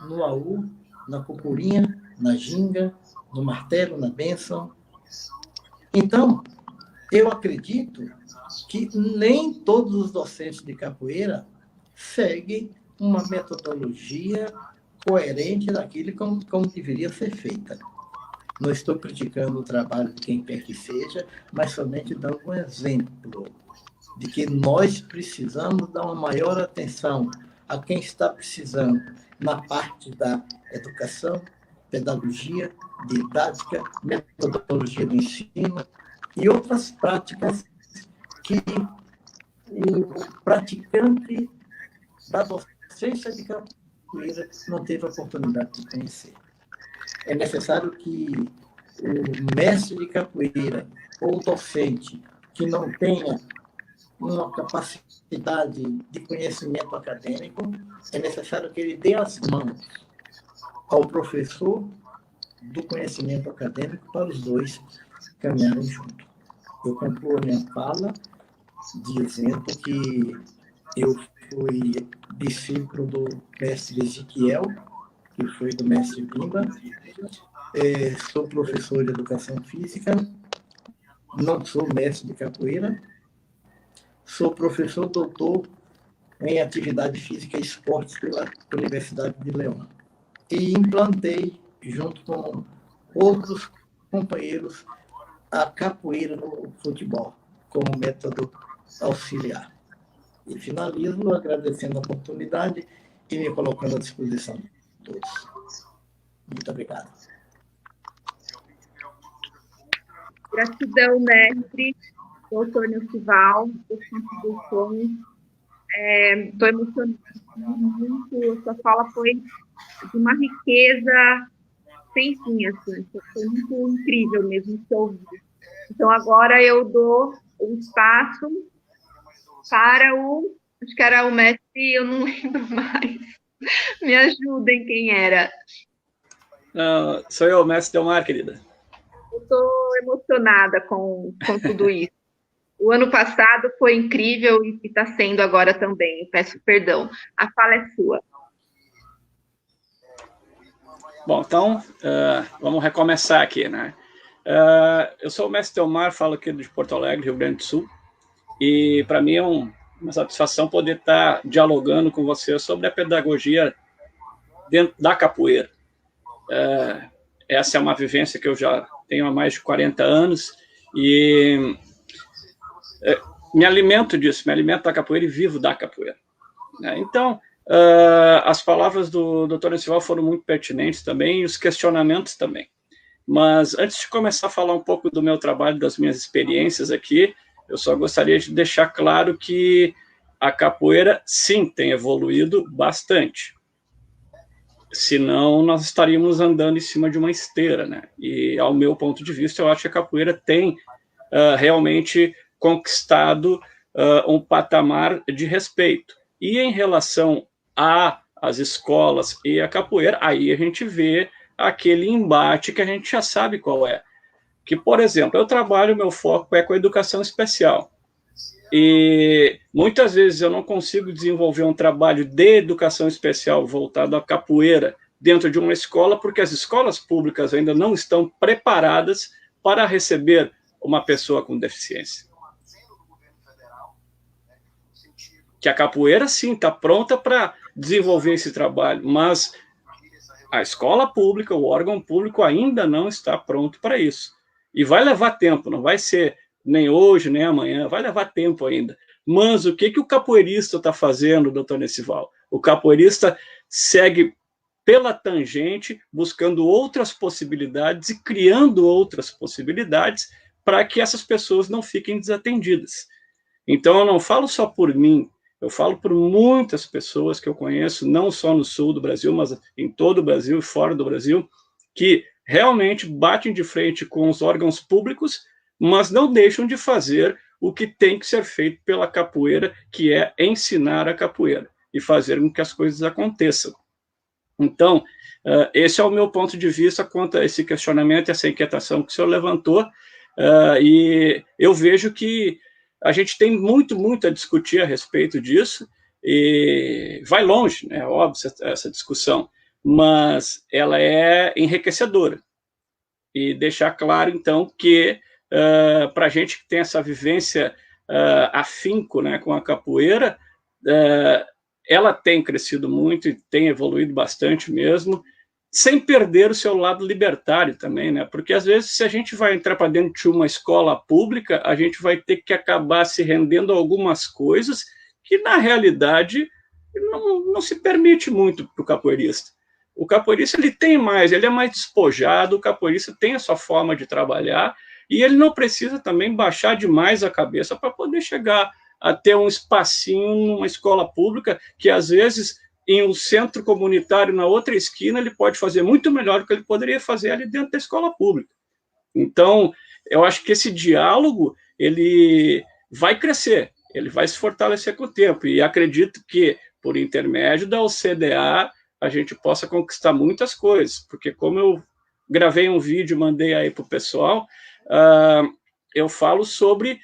No AU, na cocurinha, na ginga, no martelo, na bênção. Então, eu acredito que nem todos os docentes de capoeira seguem uma metodologia coerente daquilo como deveria ser feita. Não estou criticando o trabalho de quem quer que seja, mas somente dando um exemplo de que nós precisamos dar uma maior atenção a quem está precisando na parte da educação, pedagogia, didática, metodologia do ensino e outras práticas que o praticante da docência de capoeira não teve a oportunidade de conhecer. É necessário que o mestre de capoeira ou o docente que não tenha uma capacidade de conhecimento acadêmico, é necessário que ele dê as mãos ao professor do conhecimento acadêmico para os dois caminharem juntos. Eu concluo a minha fala dizendo que eu fui discípulo do mestre Ezequiel, que foi do mestre Bimba. Sou professor de educação física, não sou mestre de capoeira, sou professor doutor em atividade física e esportes pela Universidade de León. E implantei, junto com outros companheiros, a capoeira no futebol, como método auxiliar. E finalizo agradecendo a oportunidade e me colocando à disposição de todos. Muito obrigado. Gratidão, mestre, doutor Nessival, por contribuições. Estou emocionada muito, sua fala foi de uma riqueza sem fim, assim, foi muito incrível mesmo de ouvir. Então, agora eu dou o espaço para acho que era o mestre, eu não lembro mais. Me ajudem, quem era? Sou eu, mestre Delmar, querida. Eu estou emocionada com tudo isso. O ano passado foi incrível e está sendo agora também. Peço perdão. A fala é sua. Bom, então, vamos recomeçar aqui, né? Eu sou o mestre Teomar, falo aqui de Porto Alegre, Rio Grande do Sul, e para mim é uma satisfação poder estar dialogando com você sobre a pedagogia dentro da capoeira. Essa é uma vivência que eu já tenho há mais de 40 anos e me alimento disso, me alimento da capoeira e vivo da capoeira. Então, as palavras do Dr. Nessival foram muito pertinentes também, e os questionamentos também. Mas antes de começar a falar um pouco do meu trabalho, das minhas experiências aqui, eu só gostaria de deixar claro que a capoeira, sim, tem evoluído bastante. Senão, nós estaríamos andando em cima de uma esteira, né? E, ao meu ponto de vista, eu acho que a capoeira tem realmente conquistado um patamar de respeito. E em relação às escolas e a capoeira, aí a gente vê aquele embate que a gente já sabe qual é. Que, por exemplo, eu trabalho, meu foco é com a educação especial. E muitas vezes eu não consigo desenvolver um trabalho de educação especial voltado à capoeira dentro de uma escola, porque as escolas públicas ainda não estão preparadas para receber uma pessoa com deficiência. Que a capoeira, sim, está pronta para desenvolver esse trabalho, mas a escola pública, o órgão público ainda não está pronto para isso. E vai levar tempo, não vai ser nem hoje, nem amanhã, vai levar tempo ainda. Mas o que o capoeirista está fazendo, doutor Nessival? O capoeirista segue pela tangente, buscando outras possibilidades e criando outras possibilidades para que essas pessoas não fiquem desatendidas. Então, eu não falo só por mim, eu falo por muitas pessoas que eu conheço, não só no sul do Brasil, mas em todo o Brasil e fora do Brasil, que realmente batem de frente com os órgãos públicos, mas não deixam de fazer o que tem que ser feito pela capoeira, que é ensinar a capoeira e fazer com que as coisas aconteçam. Então, esse é o meu ponto de vista quanto a esse questionamento e essa inquietação que o senhor levantou, e eu vejo que a gente tem muito a discutir a respeito disso, e vai longe, né, óbvio, essa discussão, mas ela é enriquecedora. E deixar claro, então, que para a gente que tem essa vivência afinco, né, com a capoeira, ela tem crescido muito e tem evoluído bastante mesmo, sem perder o seu lado libertário também, né? Porque às vezes, se a gente vai entrar para dentro de uma escola pública, a gente vai ter que acabar se rendendo a algumas coisas que, na realidade, não se permite muito para o capoeirista. O capoeirista ele é mais despojado, o capoeirista tem a sua forma de trabalhar, e ele não precisa também baixar demais a cabeça para poder chegar a ter um espacinho numa escola pública, que às vezes, em um centro comunitário na outra esquina, ele pode fazer muito melhor do que ele poderia fazer ali dentro da escola pública. Então, eu acho que esse diálogo, ele vai crescer, ele vai se fortalecer com o tempo, e acredito que, por intermédio da OCDA, a gente possa conquistar muitas coisas, porque como eu gravei um vídeo e mandei aí para o pessoal, eu falo sobre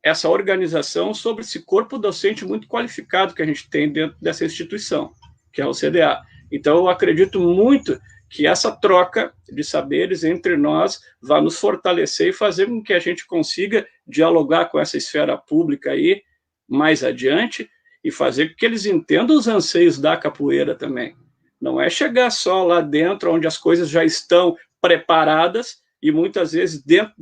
essa organização, sobre esse corpo docente muito qualificado que a gente tem dentro dessa instituição, que é a OCDA. Então, eu acredito muito que essa troca de saberes entre nós vai nos fortalecer e fazer com que a gente consiga dialogar com essa esfera pública aí mais adiante e fazer com que eles entendam os anseios da capoeira também. Não é chegar só lá dentro, onde as coisas já estão preparadas, e muitas vezes dentro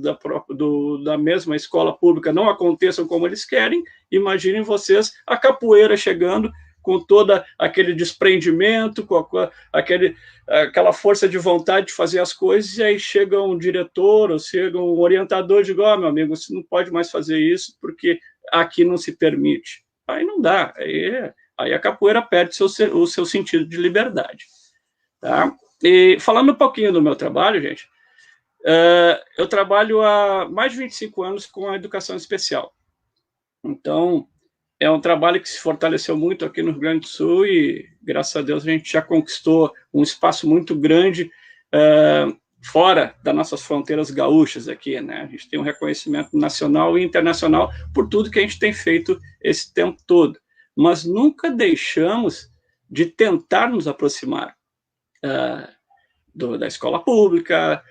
da mesma escola pública não aconteçam como eles querem. Imaginem vocês a capoeira chegando com todo aquele desprendimento, com aquela força de vontade de fazer as coisas, e aí chega um diretor ou chega um orientador e diz, meu amigo, você não pode mais fazer isso porque aqui não se permite. Aí não dá, aí a capoeira perde o seu sentido de liberdade. Tá? E falando um pouquinho do meu trabalho, gente, eu trabalho há mais de 25 anos com a educação especial. Então, é um trabalho que se fortaleceu muito aqui no Rio Grande do Sul e, graças a Deus, a gente já conquistou um espaço muito grande fora das nossas fronteiras gaúchas aqui, né? A gente tem um reconhecimento nacional e internacional por tudo que a gente tem feito esse tempo todo. Mas nunca deixamos de tentar nos aproximar da escola pública,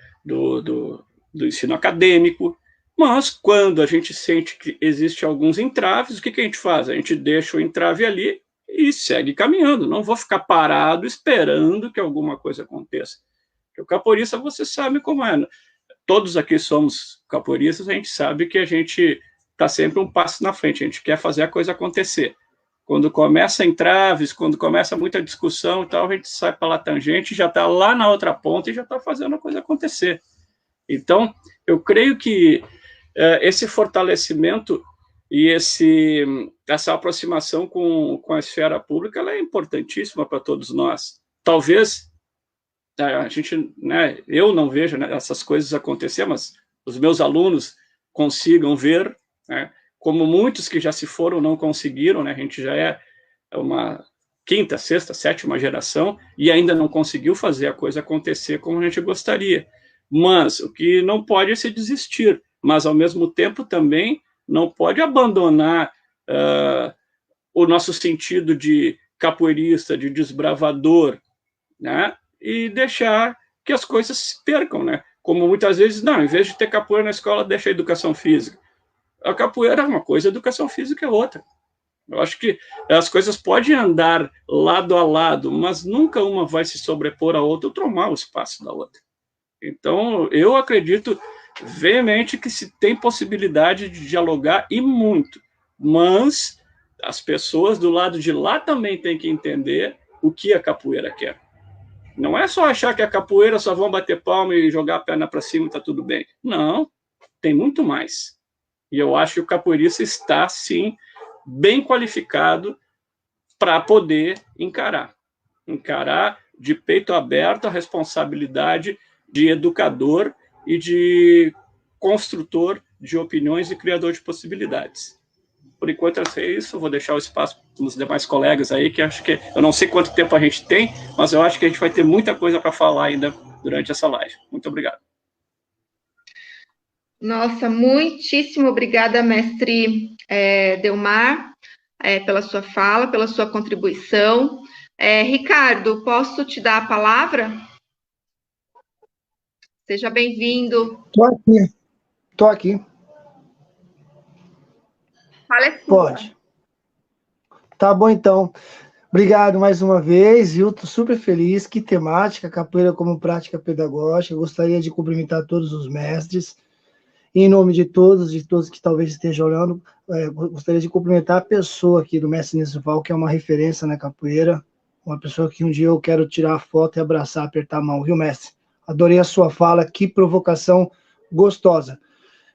do ensino acadêmico, mas quando a gente sente que existe alguns entraves, o que a gente faz? A gente deixa o entrave ali e segue caminhando. Não vou ficar parado esperando que alguma coisa aconteça. Porque o capoeirista, você sabe como é. Todos aqui somos capoeiristas, a gente sabe que a gente está sempre um passo na frente, a gente quer fazer a coisa acontecer. Quando começa entraves, quando começa muita discussão e tal, a gente sai para a tangente, já está lá na outra ponta e já está fazendo a coisa acontecer. Então, eu creio que esse fortalecimento e essa aproximação com a esfera pública, ela é importantíssima para todos nós. Talvez a gente, né, eu não vejo, né, essas coisas acontecer, mas os meus alunos consigam ver, né, como muitos que já se foram não conseguiram, né, a gente já é uma quinta, sexta, sétima geração e ainda não conseguiu fazer a coisa acontecer como a gente gostaria. Mas o que não pode é se desistir, mas ao mesmo tempo também não pode abandonar o nosso sentido de capoeirista, de desbravador, né? E deixar que as coisas se percam, né? Como muitas vezes, não, em vez de ter capoeira na escola, deixa a educação física. A capoeira é uma coisa, a educação física é outra. Eu acho que as coisas podem andar lado a lado, mas nunca uma vai se sobrepor à outra ou tomar o espaço da outra. Então, eu acredito veemente que se tem possibilidade de dialogar, e muito, mas as pessoas do lado de lá também têm que entender o que a capoeira quer. Não é só achar que a capoeira só vão bater palma e jogar a perna para cima e está tudo bem. Não, tem muito mais. E eu acho que o capoeirista está, sim, bem qualificado para poder encarar de peito aberto a responsabilidade de educador e de construtor de opiniões e criador de possibilidades. Por enquanto eu sei isso, vou deixar o espaço para os demais colegas aí, que acho que, eu não sei quanto tempo a gente tem, mas eu acho que a gente vai ter muita coisa para falar ainda durante essa live. Muito obrigado. Nossa, muitíssimo obrigada, mestre Delmar, pela sua fala, pela sua contribuição. Ricardo, posso te dar a palavra? Seja bem-vindo. Estou aqui. Fala. Pode. Tá bom, então. Obrigado mais uma vez, eu estou super feliz. Que temática, capoeira como prática pedagógica. Eu gostaria de cumprimentar todos os mestres. Em nome de todos que talvez estejam olhando, gostaria de cumprimentar a pessoa aqui do mestre Nisival, que é uma referência na capoeira, uma pessoa que um dia eu quero tirar a foto e abraçar, apertar a mão, viu, mestre? Adorei a sua fala, que provocação gostosa.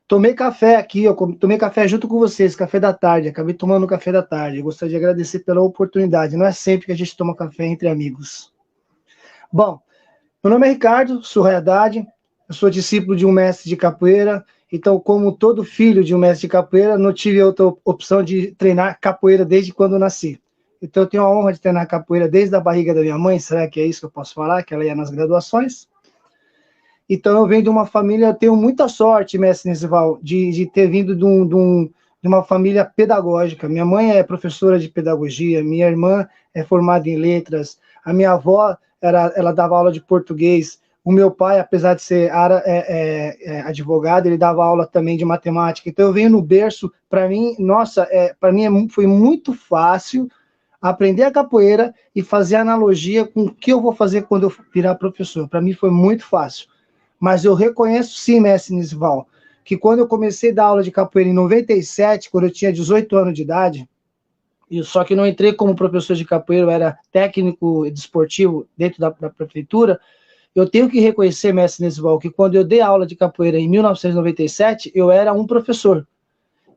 Tomei café aqui, eu tomei café junto com vocês, café da tarde, acabei tomando café da tarde. Eu gostaria de agradecer pela oportunidade, não é sempre que a gente toma café entre amigos. Bom, meu nome é Ricardo, sou Haddad, eu sou discípulo de um mestre de capoeira, então, como todo filho de um mestre de capoeira, não tive outra opção de treinar capoeira desde quando eu nasci. Então, eu tenho a honra de treinar capoeira desde a barriga da minha mãe, será que é isso que eu posso falar? Que ela ia nas graduações? Então, eu venho de uma família, eu tenho muita sorte, mestre Nisival, de ter vindo de uma família pedagógica. Minha mãe é professora de pedagogia, minha irmã é formada em letras, a minha avó, ela dava aula de português, o meu pai, apesar de ser advogado, ele dava aula também de matemática. Então, eu venho no berço, para mim, nossa, foi muito fácil aprender a capoeira e fazer analogia com o que eu vou fazer quando eu virar professor. Para mim, foi muito fácil. Mas eu reconheço sim, mestre Nisival, que quando eu comecei a dar aula de capoeira em 97, quando eu tinha 18 anos de idade, só que não entrei como professor de capoeira, eu era técnico desportivo dentro da prefeitura, eu tenho que reconhecer, mestre Nisival, que quando eu dei aula de capoeira em 1997, eu era um professor.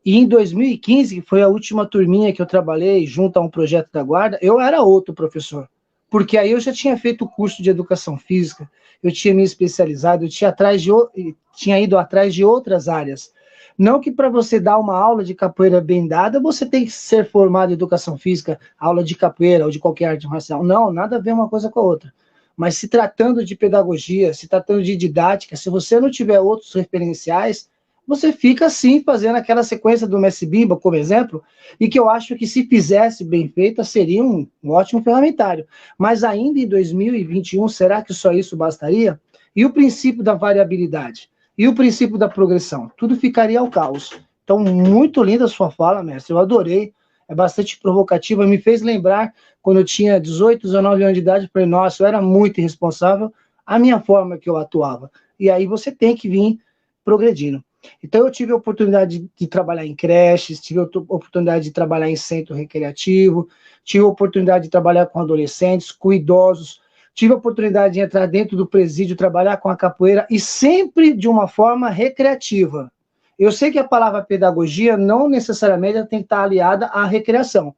E em 2015, que foi a última turminha que eu trabalhei junto a um projeto da guarda, eu era outro professor. Porque aí eu já tinha feito o curso de educação física, eu tinha me especializado, eu tinha ido atrás de outras áreas. Não que para você dar uma aula de capoeira bem dada, você tem que ser formado em educação física, aula de capoeira ou de qualquer arte marcial. Não, nada a ver uma coisa com a outra. Mas se tratando de pedagogia, se tratando de didática, se você não tiver outros referenciais, você fica assim, fazendo aquela sequência do Mestre Bimba, como exemplo, e que eu acho que se fizesse bem feita, seria um ótimo ferramentário. Mas ainda em 2021, será que só isso bastaria? E o princípio da variabilidade? E o princípio da progressão? Tudo ficaria ao caos. Então, muito linda a sua fala, mestre, eu adorei, é bastante provocativa, me fez lembrar, quando eu tinha 18, 19 anos de idade, eu falei, nossa, eu era muito irresponsável, a minha forma que eu atuava. E aí você tem que vir progredindo. Então, eu tive a oportunidade de trabalhar em creches, tive a oportunidade de trabalhar em centro recreativo, tive a oportunidade de trabalhar com adolescentes, com idosos, tive a oportunidade de entrar dentro do presídio, trabalhar com a capoeira, e sempre de uma forma recreativa. Eu sei que a palavra pedagogia não necessariamente tem que estar aliada à recreação,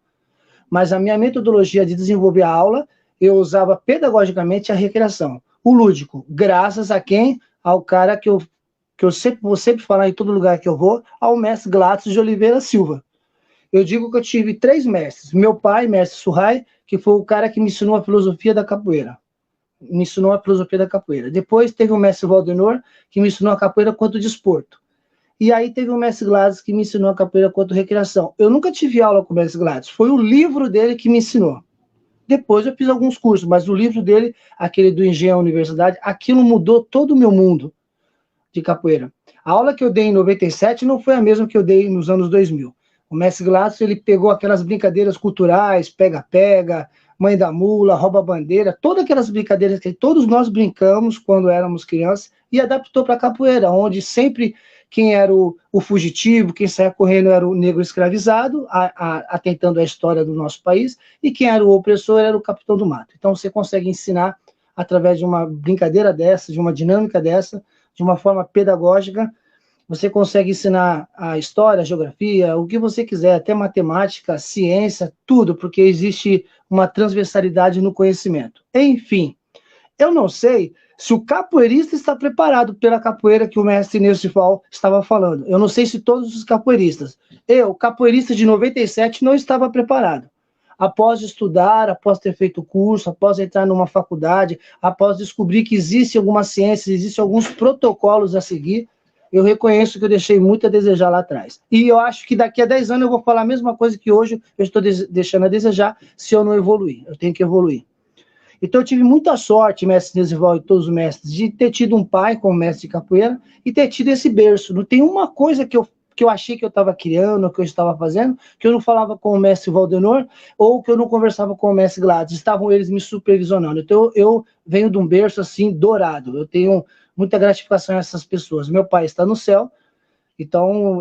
mas a minha metodologia de desenvolver a aula, eu usava pedagogicamente a recreação. O lúdico, graças a quem? Ao cara que eu vou sempre falar em todo lugar que eu vou, ao mestre Gladys de Oliveira Silva. Eu digo que eu tive 3 mestres. Meu pai, mestre Surrai, que foi o cara que me ensinou a filosofia da capoeira. Depois teve o mestre Valdenor, que me ensinou a capoeira quanto desporto. E aí teve o mestre Gladys, que me ensinou a capoeira quanto recreação. Eu nunca tive aula com o mestre Gladys, foi o livro dele que me ensinou. Depois eu fiz alguns cursos, mas o livro dele, aquele do Engenho à Universidade, aquilo mudou todo o meu mundo de capoeira. A aula que eu dei em 97 não foi a mesma que eu dei nos anos 2000. O mestre Gladys, ele pegou aquelas brincadeiras culturais, pega-pega, mãe da mula, rouba-bandeira, todas aquelas brincadeiras que todos nós brincamos quando éramos crianças, e adaptou para a capoeira, onde sempre quem era o fugitivo, quem saía correndo era o negro escravizado, atentando à história do nosso país, e quem era o opressor era o capitão do mato. Então você consegue ensinar, através de uma brincadeira dessa, de uma dinâmica dessa, de uma forma pedagógica, você consegue ensinar a história, a geografia, o que você quiser, até matemática, ciência, tudo, porque existe uma transversalidade no conhecimento. Enfim, eu não sei se o capoeirista está preparado pela capoeira que o mestre Neucifal estava falando. Eu não sei se todos os capoeiristas. Eu, capoeirista de 97, não estava preparado. Após estudar, após ter feito curso, após entrar numa faculdade, após descobrir que existe alguma ciência, existem alguns protocolos a seguir, eu reconheço que eu deixei muito a desejar lá atrás. E eu acho que daqui a 10 anos eu vou falar a mesma coisa que hoje eu estou deixando a desejar, se eu não evoluir. Eu tenho que evoluir. Então eu tive muita sorte, mestre Neucifal e todos os mestres, de ter tido um pai como mestre de capoeira e ter tido esse berço. Não tem uma coisa que eu achei que eu estava criando, que eu estava fazendo, que eu não falava com o mestre Valdenor, ou que eu não conversava com o mestre Gladys. Estavam eles me supervisionando. Então eu venho de um berço assim, dourado. Eu tenho muita gratificação a essas pessoas. Meu pai está no céu, então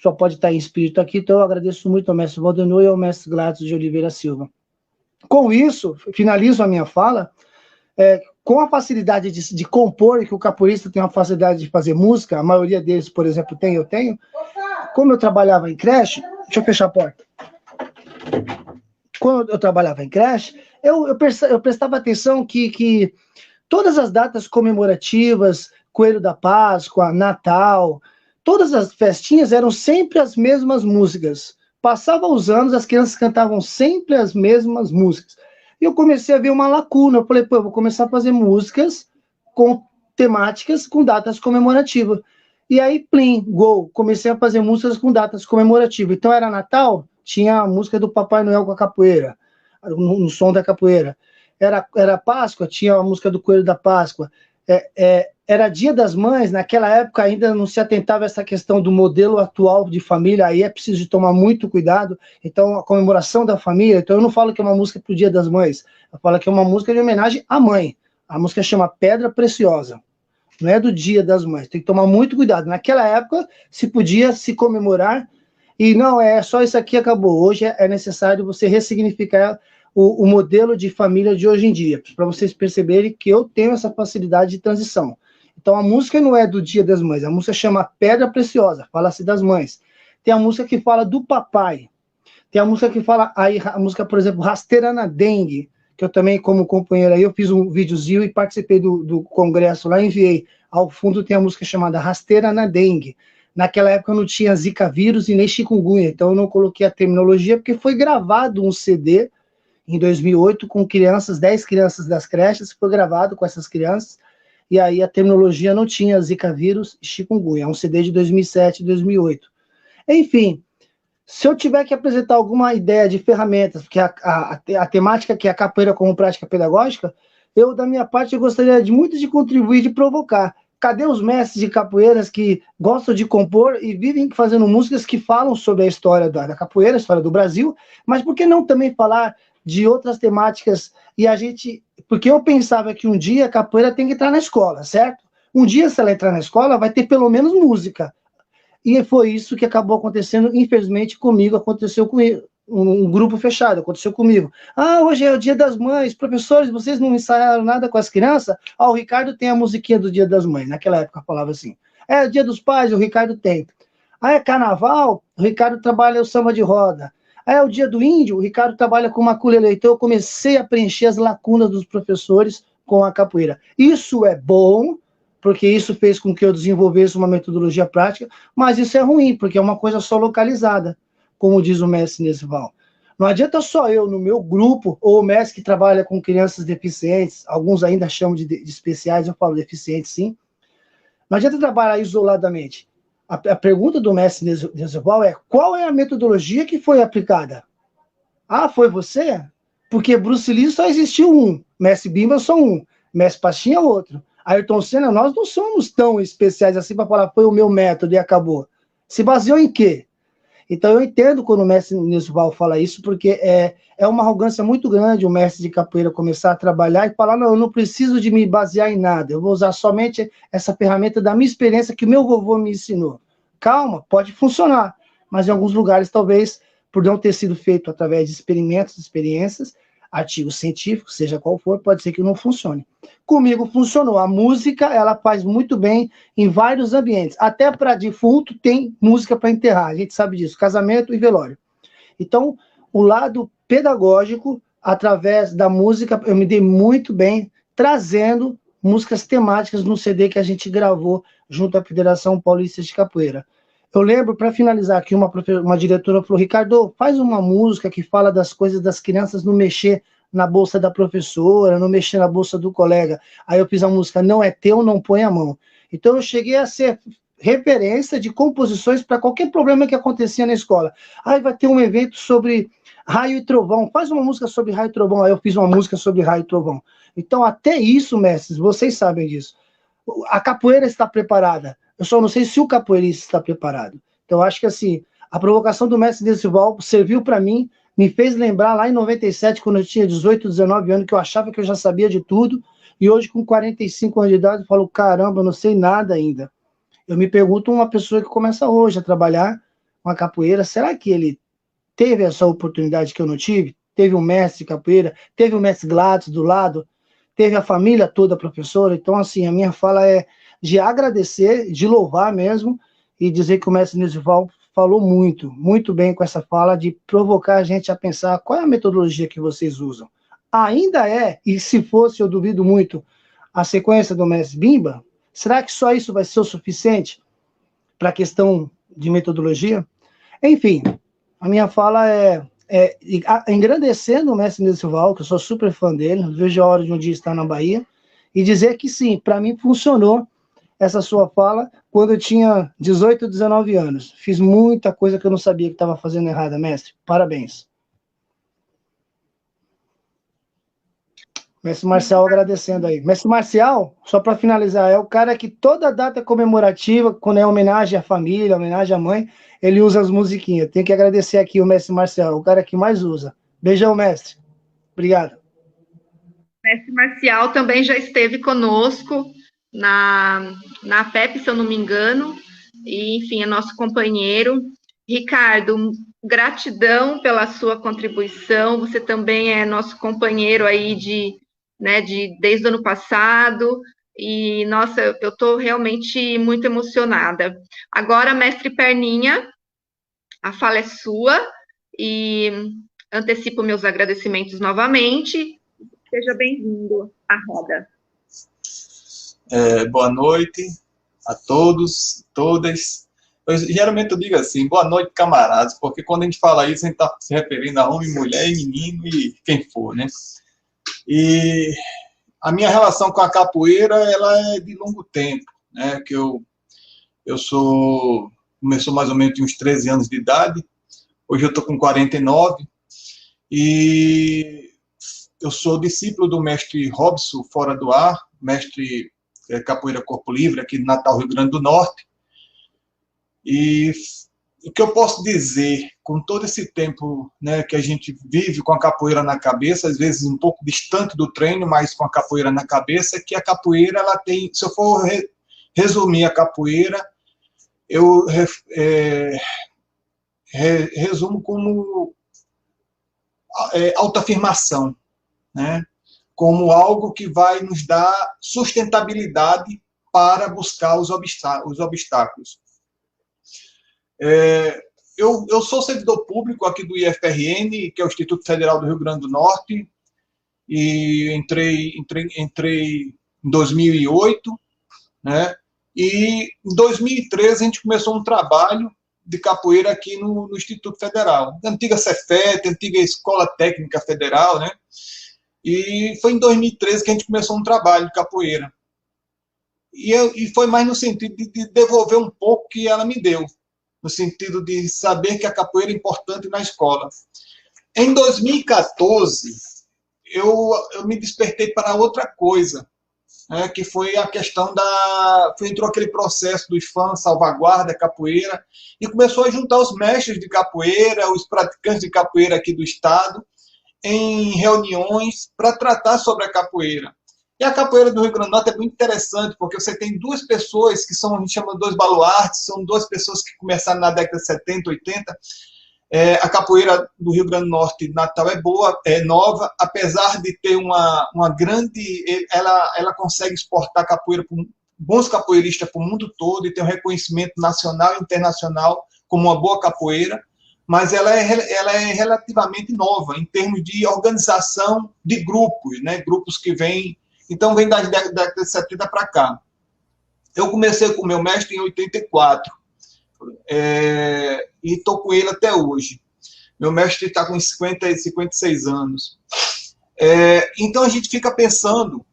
só pode estar em espírito aqui, então eu agradeço muito ao mestre Valdenor e ao mestre Gladys de Oliveira Silva. Com isso, finalizo a minha fala, com a facilidade de compor, que o capoeirista tem uma facilidade de fazer música, a maioria deles, por exemplo, eu tenho. Como eu trabalhava em creche, deixa eu fechar a porta. Quando eu trabalhava em creche, eu prestava atenção que todas as datas comemorativas, Coelho da Páscoa, Natal, todas as festinhas eram sempre as mesmas músicas. Passavam os anos, as crianças cantavam sempre as mesmas músicas. E eu comecei a ver uma lacuna. Eu falei, eu vou começar a fazer músicas com temáticas, com datas comemorativas. E aí, plim, gol, comecei a fazer músicas com datas comemorativas. Então era Natal, tinha a música do Papai Noel com a capoeira, no som da capoeira. Era Páscoa, tinha a música do Coelho da Páscoa. Era Dia das Mães, naquela época ainda não se atentava a essa questão do modelo atual de família, aí é preciso de tomar muito cuidado. Então, a comemoração da família, então eu não falo que é uma música para o Dia das Mães, eu falo que é uma música de homenagem à mãe. A música chama Pedra Preciosa, não é do Dia das Mães, tem que tomar muito cuidado. Naquela época, se podia se comemorar, e não é só isso aqui, acabou. Hoje é necessário você ressignificar o modelo de família de hoje em dia, para vocês perceberem que eu tenho essa facilidade de transição. Então, a música não é do Dia das Mães, a música chama Pedra Preciosa, fala-se das mães. Tem a música que fala do papai, tem a música que fala, aí a música, por exemplo, Rasteira na Dengue, que eu também, como companheiro aí, eu fiz um videozinho e participei do congresso lá, enviei. Ao fundo tem a música chamada Rasteira na Dengue. Naquela época não tinha Zika vírus e nem chikungunya, então eu não coloquei a terminologia, porque foi gravado um CD em 2008 com crianças, 10 crianças das creches, foi gravado com essas crianças, e aí a terminologia não tinha Zika vírus e chikungunya, é um CD de 2007 e 2008. Enfim, se eu tiver que apresentar alguma ideia de ferramentas, porque a temática que é a capoeira como prática pedagógica, eu, da minha parte, eu gostaria muito de contribuir, de provocar. Cadê os mestres de capoeiras que gostam de compor e vivem fazendo músicas que falam sobre a história da capoeira, a história do Brasil, mas por que não também falar de outras temáticas? E a gente... Porque eu pensava que um dia a capoeira tem que entrar na escola, certo? Um dia, se ela entrar na escola, vai ter pelo menos música. E foi isso que acabou acontecendo, infelizmente, comigo, aconteceu com um grupo fechado, aconteceu comigo. Ah, hoje é o Dia das Mães, professores, vocês não ensaiaram nada com as crianças? Ah, o Ricardo tem a musiquinha do Dia das Mães, naquela época falava assim. É o Dia dos Pais, o Ricardo tem. Ah, é Carnaval, o Ricardo trabalha o samba de roda. Ah, é o Dia do Índio, o Ricardo trabalha com ukulele. Então eu comecei a preencher as lacunas dos professores com a capoeira. Isso é bom, porque isso fez com que eu desenvolvesse uma metodologia prática, mas isso é ruim, porque é uma coisa só localizada, como diz o mestre Nesival. Não adianta só eu, no meu grupo, ou o mestre que trabalha com crianças deficientes, alguns ainda chamam de especiais, eu falo deficientes sim, não adianta trabalhar isoladamente. A pergunta do mestre Nesival é, qual é a metodologia que foi aplicada? Ah, foi você? Porque Bruce Lee só existiu um, mestre Bimba só um, mestre Pastinha outro. Ayrton Senna, nós não somos tão especiais assim para falar, foi o meu método e acabou. Se baseou em quê? Então eu entendo quando o mestre Nesival fala isso, porque é uma arrogância muito grande o mestre de capoeira começar a trabalhar e falar, não, eu não preciso de me basear em nada, eu vou usar somente essa ferramenta da minha experiência que o meu vovô me ensinou. Calma, pode funcionar, mas em alguns lugares, talvez, por não ter sido feito através de experimentos, experiências, artigos científicos, seja qual for, pode ser que não funcione. Comigo funcionou. A música, ela faz muito bem em vários ambientes. Até para defunto tem música para enterrar, a gente sabe disso, casamento e velório. Então, o lado pedagógico, através da música, eu me dei muito bem, trazendo músicas temáticas no CD que a gente gravou junto à Federação Paulista de Capoeira. Eu lembro, para finalizar aqui, uma diretora falou, Ricardo, faz uma música que fala das coisas das crianças não mexer na bolsa da professora, não mexer na bolsa do colega. Aí eu fiz a música Não É Teu, Não Põe a Mão. Então eu cheguei a ser referência de composições para qualquer problema que acontecia na escola. Aí vai ter um evento sobre raio e trovão, faz uma música sobre raio e trovão. Aí eu fiz uma música sobre raio e trovão. Então até isso, mestres, vocês sabem disso. A capoeira está preparada. Eu só não sei se o capoeirista está preparado. Então, acho que assim, a provocação do mestre Nesival serviu para mim, me fez lembrar lá em 97, quando eu tinha 18, 19 anos, que eu achava que eu já sabia de tudo, e hoje, com 45 anos de idade, eu falo, caramba, eu não sei nada ainda. Eu me pergunto, uma pessoa que começa hoje a trabalhar com a capoeira, será que ele teve essa oportunidade que eu não tive? Teve um mestre de capoeira, teve o mestre Gladys do lado, teve a família toda professora. Então, assim, a minha fala é de agradecer, de louvar mesmo, e dizer que o mestre Nesival falou muito, muito bem com essa fala, de provocar a gente a pensar qual é a metodologia que vocês usam. Ainda é, e se fosse, eu duvido muito, a sequência do mestre Bimba, será que só isso vai ser o suficiente para a questão de metodologia? Enfim, a minha fala é engrandecendo o mestre Nesival, que eu sou super fã dele, vejo a hora de um dia estar na Bahia, e dizer que sim, para mim funcionou essa sua fala quando eu tinha 18, 19 anos. Fiz muita coisa que eu não sabia que estava fazendo errada, mestre. Parabéns. Mestre Marcial agradecendo aí. Mestre Marcial, só para finalizar, é o cara que toda data comemorativa, quando é homenagem à família, homenagem à mãe, ele usa as musiquinhas. Tem que agradecer aqui o mestre Marcial, o cara que mais usa. Beijão, mestre. Obrigado. O mestre Marcial também já esteve conosco na FEP, se eu não me engano, e, enfim, é nosso companheiro. Ricardo, gratidão pela sua contribuição, você também é nosso companheiro aí desde o ano passado, e, nossa, eu estou realmente muito emocionada. Agora, mestre Perninha, a fala é sua, e antecipo meus agradecimentos novamente. Seja bem-vindo à roda. Boa noite a todos, todas. Geralmente eu digo assim, boa noite, camaradas, porque quando a gente fala isso, a gente está se referindo a homem, mulher, menino e quem for, né? E a minha relação com a capoeira, ela é de longo tempo, né? Que começou mais ou menos de uns 13 anos de idade, hoje eu estou com 49, e eu sou discípulo do mestre Robson Fora do Ar, mestre Capoeira Corpo Livre, aqui de Natal, Rio Grande do Norte. E o que eu posso dizer, com todo esse tempo, né, que a gente vive com a capoeira na cabeça, às vezes um pouco distante do treino, mas com a capoeira na cabeça, é que a capoeira, ela tem, se eu for resumir a capoeira, eu resumo como autoafirmação, né? Como algo que vai nos dar sustentabilidade para buscar os obstáculos. Eu sou servidor público aqui do IFRN, que é o Instituto Federal do Rio Grande do Norte, e entrei em 2008, né? E em 2013 a gente começou um trabalho de capoeira aqui no Instituto Federal, antiga Cefet, antiga Escola Técnica Federal, né? E foi em 2013 que a gente começou um trabalho de capoeira. E foi mais no sentido de devolver um pouco que ela me deu, no sentido de saber que a capoeira é importante na escola. Em 2014, eu me despertei para outra coisa, né, que foi a questão entrou aquele processo do IFAM, Salvaguarda Capoeira, e começou a juntar os mestres de capoeira, os praticantes de capoeira aqui do estado, em reuniões para tratar sobre a capoeira. E a capoeira do Rio Grande do Norte é muito interessante, porque você tem duas pessoas que são, a gente chama de dois baluartes, são duas pessoas que começaram na década de 70, 80. A capoeira do Rio Grande do Norte, Natal, é boa, é nova, apesar de ter uma grande... Ela consegue exportar capoeira, bons capoeiristas para o mundo todo, e tem um reconhecimento nacional e internacional como uma boa capoeira, mas ela é relativamente nova em termos de organização de grupos, né? Grupos que vêm... Então, vem das décadas de 70 para cá. Eu comecei com o meu mestre em 84, e estou com ele até hoje. Meu mestre está com 56 anos. Então, a gente fica pensando,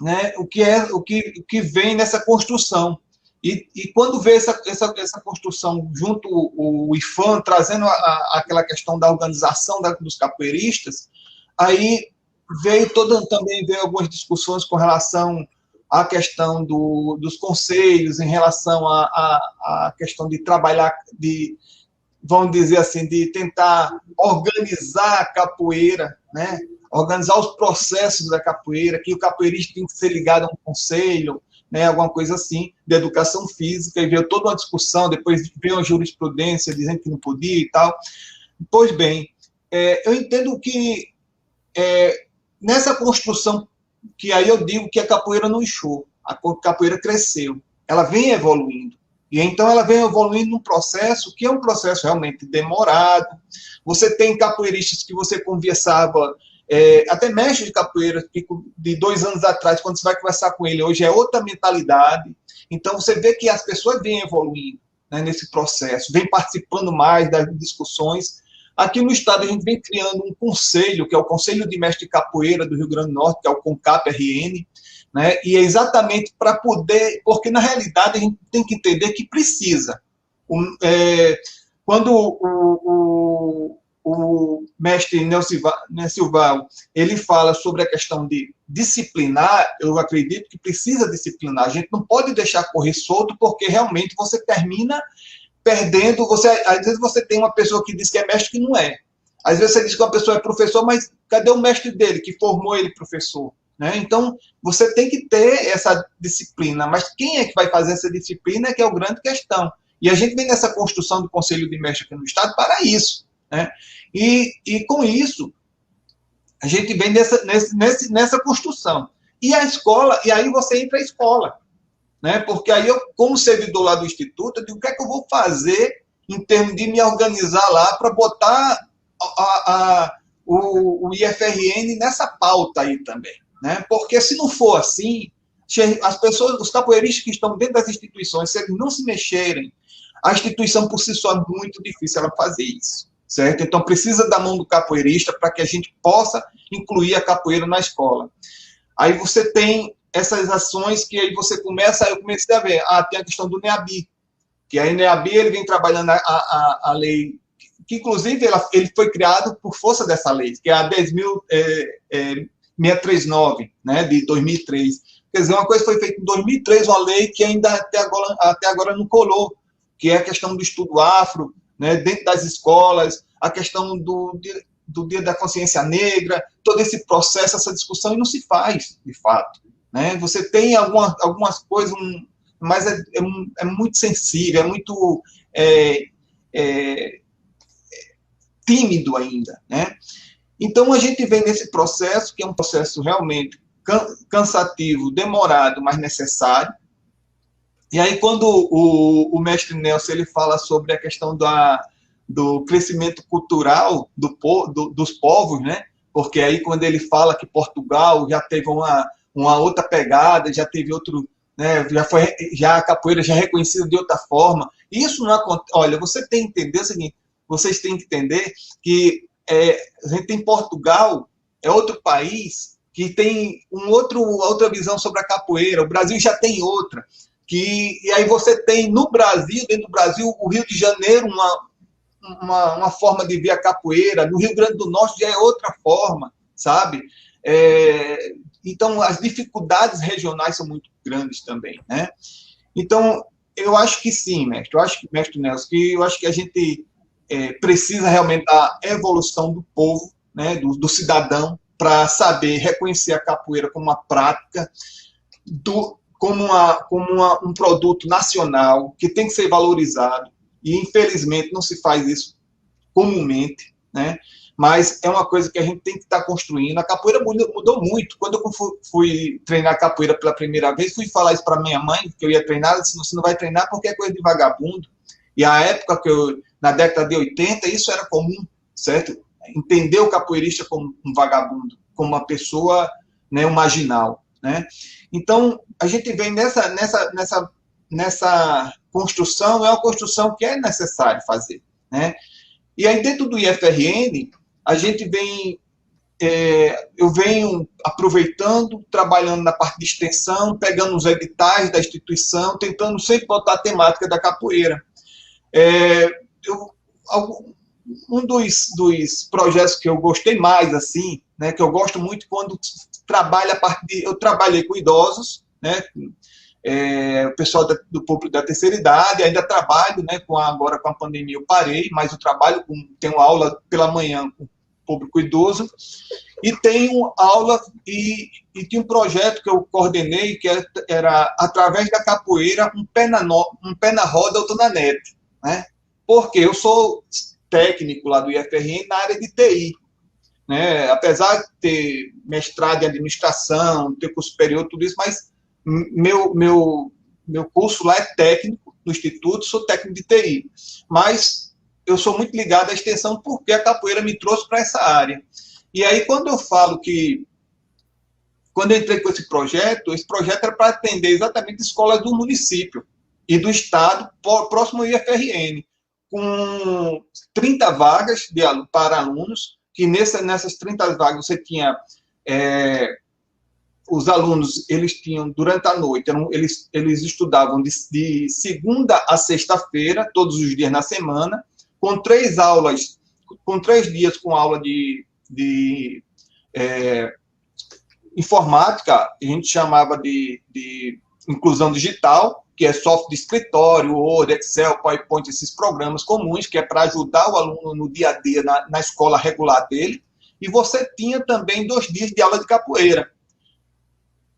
né, o que vem nessa construção. E quando vê essa construção junto o IFAM, trazendo aquela questão da organização dos capoeiristas, aí também veio algumas discussões com relação à questão dos conselhos, em relação à questão de trabalhar, vamos dizer assim, de tentar organizar a capoeira, né? Organizar os processos da capoeira, que o capoeirista tem que ser ligado a um conselho, né, alguma coisa assim, de educação física, e veio toda uma discussão, depois veio uma jurisprudência dizendo que não podia e tal. Pois bem, eu entendo que nessa construção, que aí eu digo que a capoeira não inchou, a capoeira cresceu, ela vem evoluindo, e então ela vem evoluindo num processo que é um processo realmente demorado. Você tem capoeiristas que você conversava, até mestre de capoeira, de 2 anos atrás, quando você vai conversar com ele, hoje é outra mentalidade. Então, você vê que as pessoas vêm evoluindo, né, nesse processo, vêm participando mais das discussões. Aqui no estado, a gente vem criando um conselho, que é o Conselho de Mestre de Capoeira do Rio Grande do Norte, que é o CONCAP-RN, né, e é exatamente para poder, porque na realidade a gente tem que entender que precisa. Quando o mestre Nelsilval, ele fala sobre a questão de disciplinar, eu acredito que precisa disciplinar. A gente não pode deixar correr solto, porque realmente você termina perdendo. Às vezes você tem uma pessoa que diz que é mestre que não é. Às vezes você diz que uma pessoa é professor, mas cadê o mestre dele, que formou ele professor? Né? Então, você tem que ter essa disciplina, mas quem é que vai fazer essa disciplina é que é a grande questão. E a gente vem nessa construção do Conselho de Mestre aqui no estado para isso. Né? E com isso, a gente vem nessa construção. E a escola, e aí você entra a escola. Né? Porque aí eu, como servidor lá do Instituto, eu digo, o que é que eu vou fazer em termos de me organizar lá para botar o IFRN nessa pauta aí também. Né? Porque se não for assim, as pessoas, os capoeiristas que estão dentro das instituições, se eles não se mexerem, a instituição por si só é muito difícil ela fazer isso. Certo? Então, precisa da mão do capoeirista para que a gente possa incluir a capoeira na escola. Aí você tem essas ações que aí você começa, eu comecei a ver, tem a questão do NEABI, que aí o NEABI ele vem trabalhando a lei, que inclusive ele foi criado por força dessa lei, que é a 10.639, né, de 2003, Quer dizer, uma coisa foi feita em 2003, uma lei que ainda até agora não colou, que é a questão do estudo afro, né, dentro das escolas, a questão do Dia da Consciência Negra, todo esse processo, essa discussão, e não se faz, de fato. Né? Você tem algumas coisas, mas é muito sensível, é muito tímido ainda. Né? Então, a gente vem nesse processo, que é um processo realmente cansativo, demorado, mas necessário. E aí, quando o mestre Nelson ele fala sobre a questão do crescimento cultural dos povos, né? Porque aí, quando ele fala que Portugal já teve uma outra pegada, já teve outro, né? Já a capoeira já é reconhecida de outra forma. Isso não acontece. Olha, você tem que entender o seguinte: vocês têm que entender que a gente tem Portugal, é outro país que tem outra visão sobre a capoeira. O Brasil já tem outra. E aí você tem no Brasil, dentro do Brasil, o Rio de Janeiro, uma forma de ver a capoeira, no Rio Grande do Norte já é outra forma, sabe? Então, as dificuldades regionais são muito grandes também, né? Então, eu acho que sim, mestre, mestre Nelson, eu acho que a gente precisa realmente da evolução do povo, né, do cidadão, para saber reconhecer a capoeira como uma prática, como um produto nacional que tem que ser valorizado, e infelizmente não se faz isso comumente, né? Mas é uma coisa que a gente tem que estar construindo. A capoeira mudou muito. Quando eu fui treinar capoeira pela primeira vez, fui falar isso para minha mãe, que eu ia treinar, ela disse: você não vai treinar porque é coisa de vagabundo. E a época na década de 80, isso era comum, certo? Entender o capoeirista como um vagabundo, como uma pessoa, né, um marginal, né? Então, a gente vem nessa construção, é uma construção que é necessário fazer, né? E aí, dentro do IFRN, a gente eu venho aproveitando, trabalhando na parte de extensão, pegando os editais da instituição, tentando sempre botar a temática da capoeira. Um dos projetos que eu gostei mais, assim, né, que eu gosto muito quando trabalha a parte eu trabalhei com idosos, né, o pessoal do público da terceira idade, ainda trabalho, né, agora com a pandemia eu parei, mas eu trabalho tenho aula pela manhã com o público idoso, e tenho aula e tinha um projeto que eu coordenei, que era através da capoeira, um pé na roda, outro na net, né, porque eu sou técnico lá do IFRN na área de TI, né, apesar de ter mestrado em administração, ter curso superior, tudo isso, mas meu curso lá é técnico, no Instituto, sou técnico de TI, mas eu sou muito ligado à extensão porque a capoeira me trouxe para essa área. E aí, quando eu falo quando eu entrei com esse projeto era para atender exatamente escolas do município e do estado, próximo ao IFRN, com 30 vagas para alunos, que nessas 30 vagas você tinha... os alunos, eles tinham, durante a noite, eles estudavam de segunda a sexta-feira, todos os dias na semana, com 3 aulas, com 3 dias com aula de informática, a gente chamava de inclusão digital, que é software de escritório, Word, Excel, PowerPoint, esses programas comuns, que é para ajudar o aluno no dia a dia, na escola regular dele, e você tinha também 2 dias de aula de capoeira.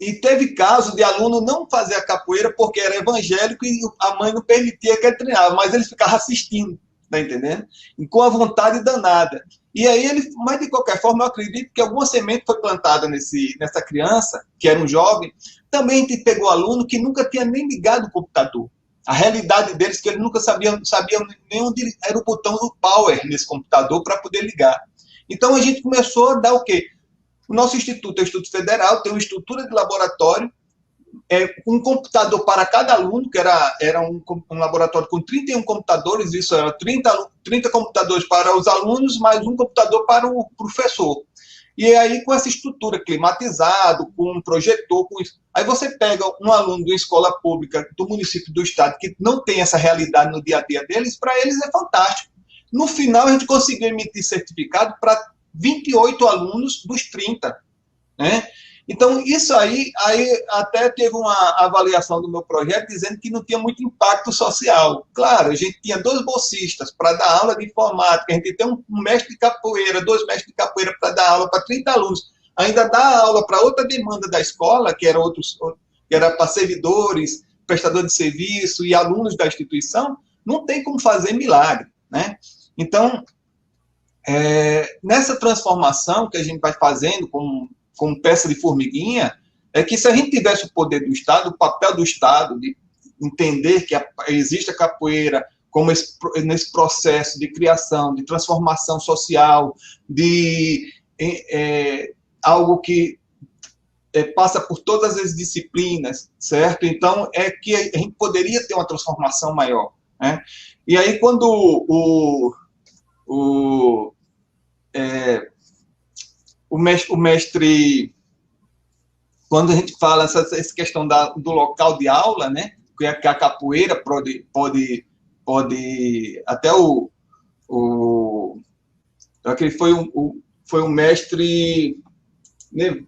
E teve caso de aluno não fazer a capoeira porque era evangélico e a mãe não permitia que ele treinasse, mas ele ficava assistindo, tá entendendo? E com a vontade danada. E aí mas de qualquer forma eu acredito que alguma semente foi plantada nessa criança, que era um jovem. Também a gente pegou aluno que nunca tinha nem ligado o computador. A realidade deles é que ele nunca sabia nem onde era o botão do power nesse computador para poder ligar. Então a gente começou a dar o quê? O nosso instituto é o Instituto Federal, tem uma estrutura de laboratório, um computador para cada aluno, que era um laboratório com 31 computadores, isso era 30 computadores para os alunos, mais um computador para o professor. E aí, com essa estrutura climatizado, com um projetor, aí você pega um aluno de uma escola pública do município do estado, que não tem essa realidade no dia a dia deles, para eles é fantástico. No final, a gente conseguiu emitir certificado para 28 alunos dos 30, né? Então, isso aí até teve uma avaliação do meu projeto dizendo que não tinha muito impacto social. Claro, a gente tinha 2 bolsistas para dar aula de informática, a gente tem um mestre de capoeira, 2 mestres de capoeira para dar aula para 30 alunos, ainda dá aula para outra demanda da escola, que era para servidores, prestadores de serviço e alunos da instituição, não tem como fazer milagre, né? Então, nessa transformação que a gente vai fazendo como peça de formiguinha, é que se a gente tivesse o poder do Estado, o papel do Estado de entender que existe a capoeira como nesse processo de criação, de transformação social, de algo que passa por todas as disciplinas, certo? Então, é que a gente poderia ter uma transformação maior, né? E aí, quando o mestre, quando a gente fala essa questão do local de aula, né, que a capoeira pode até aquele foi um mestre, né,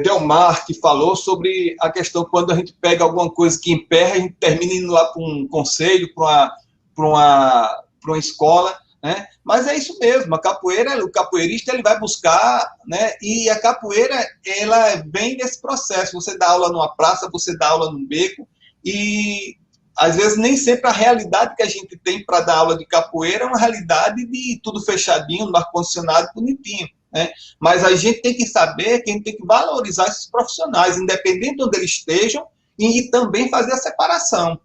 Delmar, que falou sobre a questão quando a gente pega alguma coisa que emperra, a gente termina indo lá para um conselho, para uma escola, né? Mas é isso mesmo, a capoeira, o capoeirista ele vai buscar, né? E a capoeira ela vem desse processo. Você dá aula numa praça, você dá aula num beco, e às vezes nem sempre a realidade que a gente tem para dar aula de capoeira é uma realidade de tudo fechadinho, no ar-condicionado, bonitinho, né? Mas a gente tem que saber que a gente tem que valorizar esses profissionais, independente de onde eles estejam, e também fazer a separação,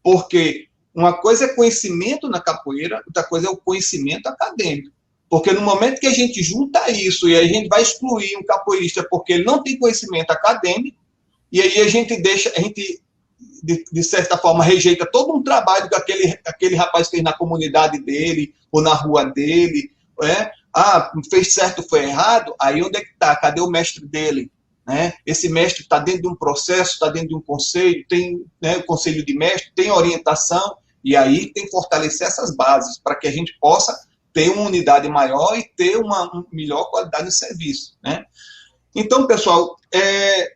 porque uma coisa é conhecimento na capoeira, outra coisa é o conhecimento acadêmico. Porque no momento que a gente junta isso e a gente vai excluir um capoeirista porque ele não tem conhecimento acadêmico, e aí a gente de certa forma, rejeita todo um trabalho que aquele rapaz fez na comunidade dele, ou na rua dele, né? Fez certo, foi errado, aí onde é que está? Cadê o mestre dele? Né? Esse mestre está dentro de um processo, está dentro de um conselho, tem, né, o conselho de mestre, tem orientação, e aí tem que fortalecer essas bases para que a gente possa ter uma unidade maior e ter uma melhor qualidade de serviço, né? Então, pessoal,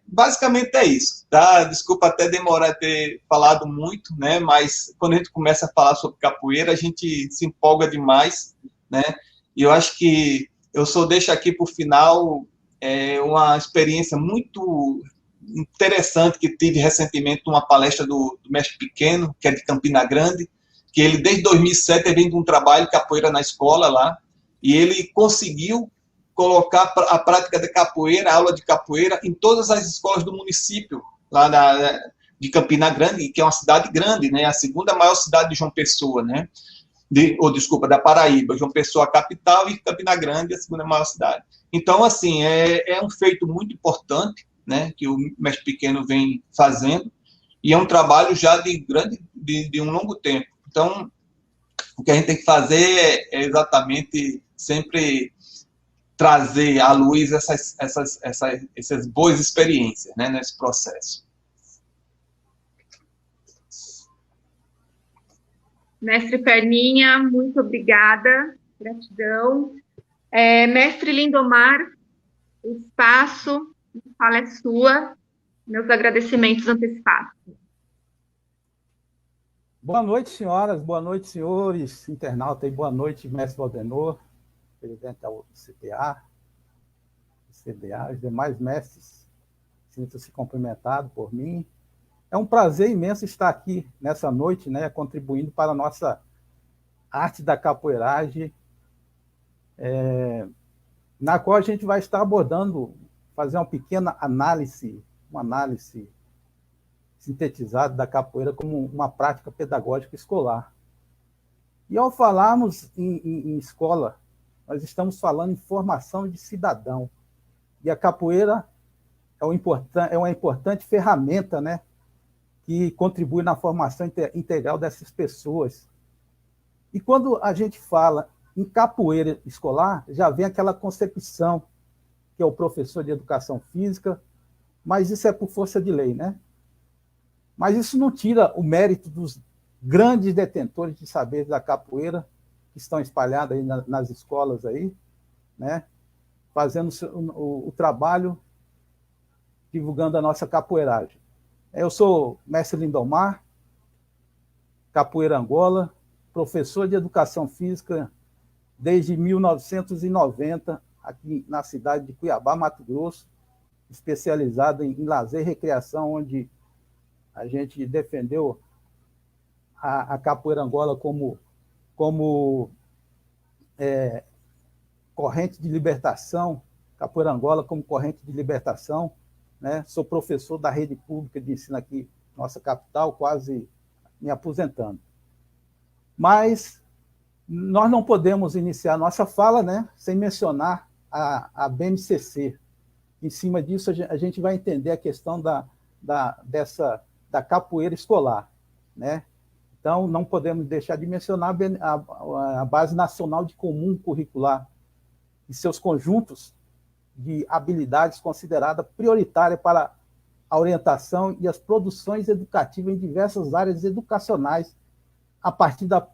basicamente é isso, tá? Desculpa até demorar ter falado muito, né? Mas quando a gente começa a falar sobre capoeira, a gente se empolga demais, né? E eu acho que eu só deixo aqui para o final uma experiência muito interessante que tive recentemente numa palestra do mestre Pequeno, que é de Campina Grande, que ele desde 2007 vem de um trabalho capoeira na escola lá, e ele conseguiu colocar a prática da capoeira, a aula de capoeira, em todas as escolas do município, lá de Campina Grande, que é uma cidade grande, né, a segunda maior cidade de João Pessoa, né, da Paraíba. João Pessoa, a capital, e Campina Grande, a segunda maior cidade. Então, assim, é um feito muito importante, né, que o mestre Pequeno vem fazendo, e é um trabalho já de um longo tempo. Então, o que a gente tem que fazer é exatamente sempre trazer à luz essas boas experiências, né, nesse processo. Mestre Perninha, muito obrigada, gratidão. Mestre Lindomar, o espaço, a fala é sua, meus agradecimentos antecipados. Boa noite, senhoras, boa noite, senhores, internauta, e boa noite, mestre Valdenor, presidente da CPA, CDA, os demais mestres, sinto-se cumprimentado por mim. É um prazer imenso estar aqui nessa noite, né, contribuindo para a nossa arte da capoeiragem, na qual a gente vai estar abordando, fazer uma pequena análise, sintetizada da capoeira como uma prática pedagógica escolar. E ao falarmos em escola, nós estamos falando em formação de cidadão. E a capoeira é uma importante ferramenta, né, que contribui na formação integral dessas pessoas. E quando a gente fala em capoeira escolar, já vem aquela concepção que é o professor de educação física, mas isso é por força de lei, né? Mas isso não tira o mérito dos grandes detentores de saberes da capoeira, que estão espalhados aí nas escolas aí, né? fazendo o trabalho, divulgando a nossa capoeiragem. Eu sou mestre Lindomar, capoeira Angola, professor de educação física desde 1990, aqui na cidade de Cuiabá, Mato Grosso, especializado em lazer e recreação, onde a gente defendeu a capoeira Angola como corrente de libertação, capoeira Angola como corrente de libertação, né? Sou professor da rede pública de ensino aqui, nossa capital, quase me aposentando. Mas nós não podemos iniciar nossa fala, né, sem mencionar a BNCC. Em cima disso, a gente vai entender a questão da capoeira escolar, né? Então, não podemos deixar de mencionar a Base Nacional de Comum Curricular e seus conjuntos de habilidades considerada prioritária para a orientação e as produções educativas em diversas áreas educacionais, a partir da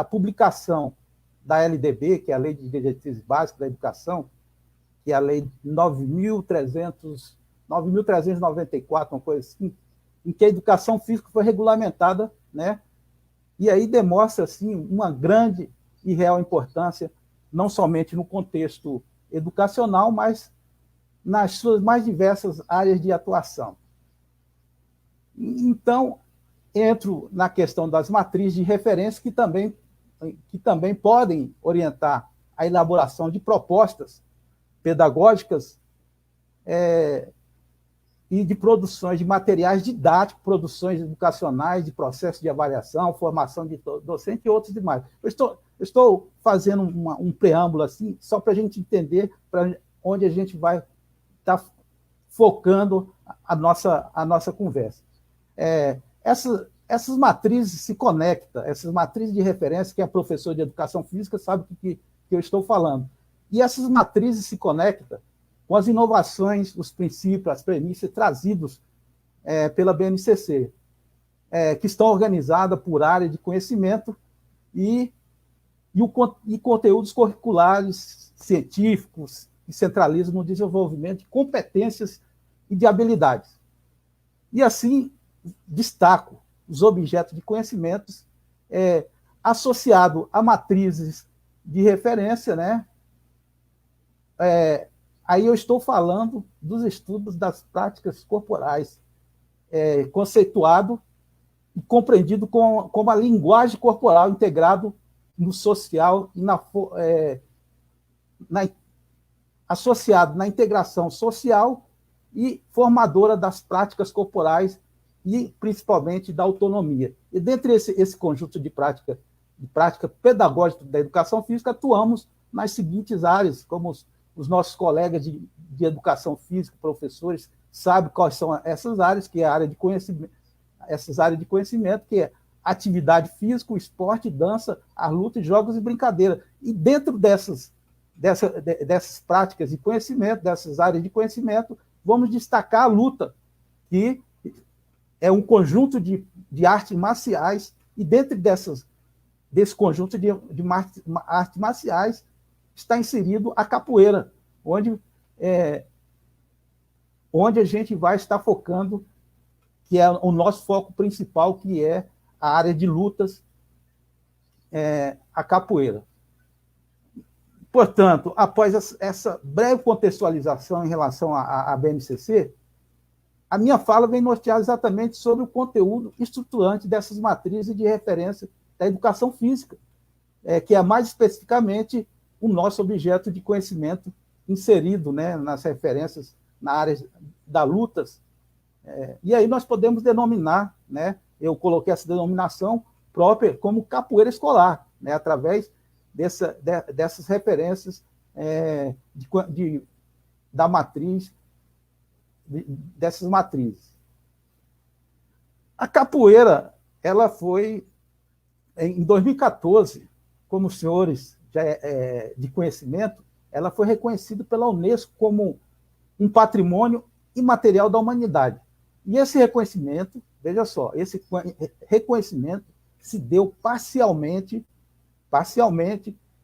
publicação da LDB, que é a Lei de Diretrizes Básicas da Educação, que é a Lei 9.394, uma coisa assim, em que a educação física foi regulamentada, né? E aí demonstra assim, uma grande e real importância, não somente no contexto educacional, mas nas suas mais diversas áreas de atuação. Então, entro na questão das matrizes de referência, que também podem orientar a elaboração de propostas pedagógicas e de produções de materiais didáticos, produções educacionais, de processos de avaliação, formação de docente e outros demais. Eu estou fazendo um preâmbulo assim, só para a gente entender para onde a gente vai estar focando a nossa conversa. Essas matrizes se conectam, essas matrizes de referência, quem é professor de educação física sabe do que eu estou falando. E essas matrizes se conectam com as inovações, os princípios, as premissas trazidos pela BNCC, que estão organizadas por área de conhecimento e conteúdos curriculares científicos que centralizam no desenvolvimento de competências e de habilidades. E assim, destaco os objetos de conhecimentos associado a matrizes de referência, né? Aí eu estou falando dos estudos das práticas corporais, conceituado e compreendido como a linguagem corporal integrado no social e associado na integração social e formadora das práticas corporais e, principalmente, da autonomia. E, dentre esse conjunto de prática pedagógica da educação física, atuamos nas seguintes áreas, como os nossos colegas de educação física, professores, sabem quais são essas áreas, que é a área de conhecimento, que é atividade física, o esporte, dança, a luta, jogos e brincadeira. E dentro dessas práticas de conhecimento, dessas áreas de conhecimento, vamos destacar a luta, que é um conjunto de artes marciais, e dentro desse conjunto de artes marciais está inserido a capoeira, onde a gente vai estar focando, que é o nosso foco principal, que é a área de lutas, a capoeira. Portanto, após essa breve contextualização em relação à BNCC, a minha fala vem nortear exatamente sobre o conteúdo estruturante dessas matrizes de referência da educação física, que é mais especificamente o nosso objeto de conhecimento inserido, né, nas referências na área da lutas. E aí nós podemos denominar, né, eu coloquei essa denominação própria como capoeira escolar, né, através dessas referências da matriz, dessas matrizes. A capoeira, ela foi, em 2014, como os senhores já de conhecimento, ela foi reconhecida pela Unesco como um patrimônio imaterial da humanidade. E esse reconhecimento, veja só, esse reconhecimento se deu parcialmente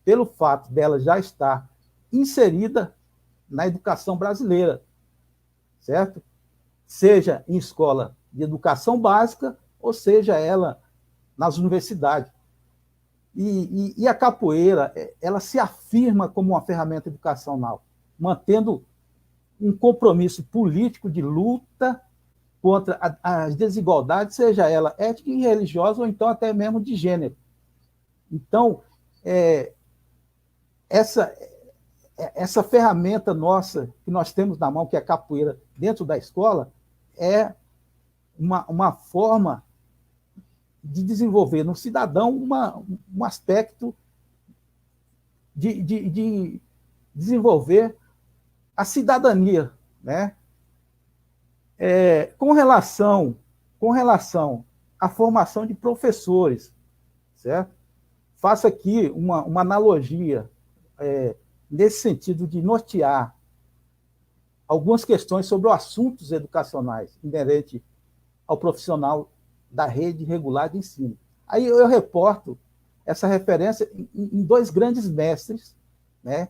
pelo fato dela já estar inserida na educação brasileira, certo? Seja em escola de educação básica, ou seja ela nas universidades. E a capoeira, ela se afirma como uma ferramenta educacional, mantendo um compromisso político de luta contra as desigualdades, seja ela étnica e religiosa, ou então até mesmo de gênero. Então, essa ferramenta nossa, que nós temos na mão, que é a capoeira, dentro da escola, é uma forma de desenvolver no cidadão um aspecto de desenvolver a cidadania, né? Com relação à formação de professores, certo? Faço aqui uma analogia nesse sentido de nortear algumas questões sobre os assuntos educacionais inerentes ao profissional da rede regular de ensino. Aí eu reporto essa referência em dois grandes mestres, né?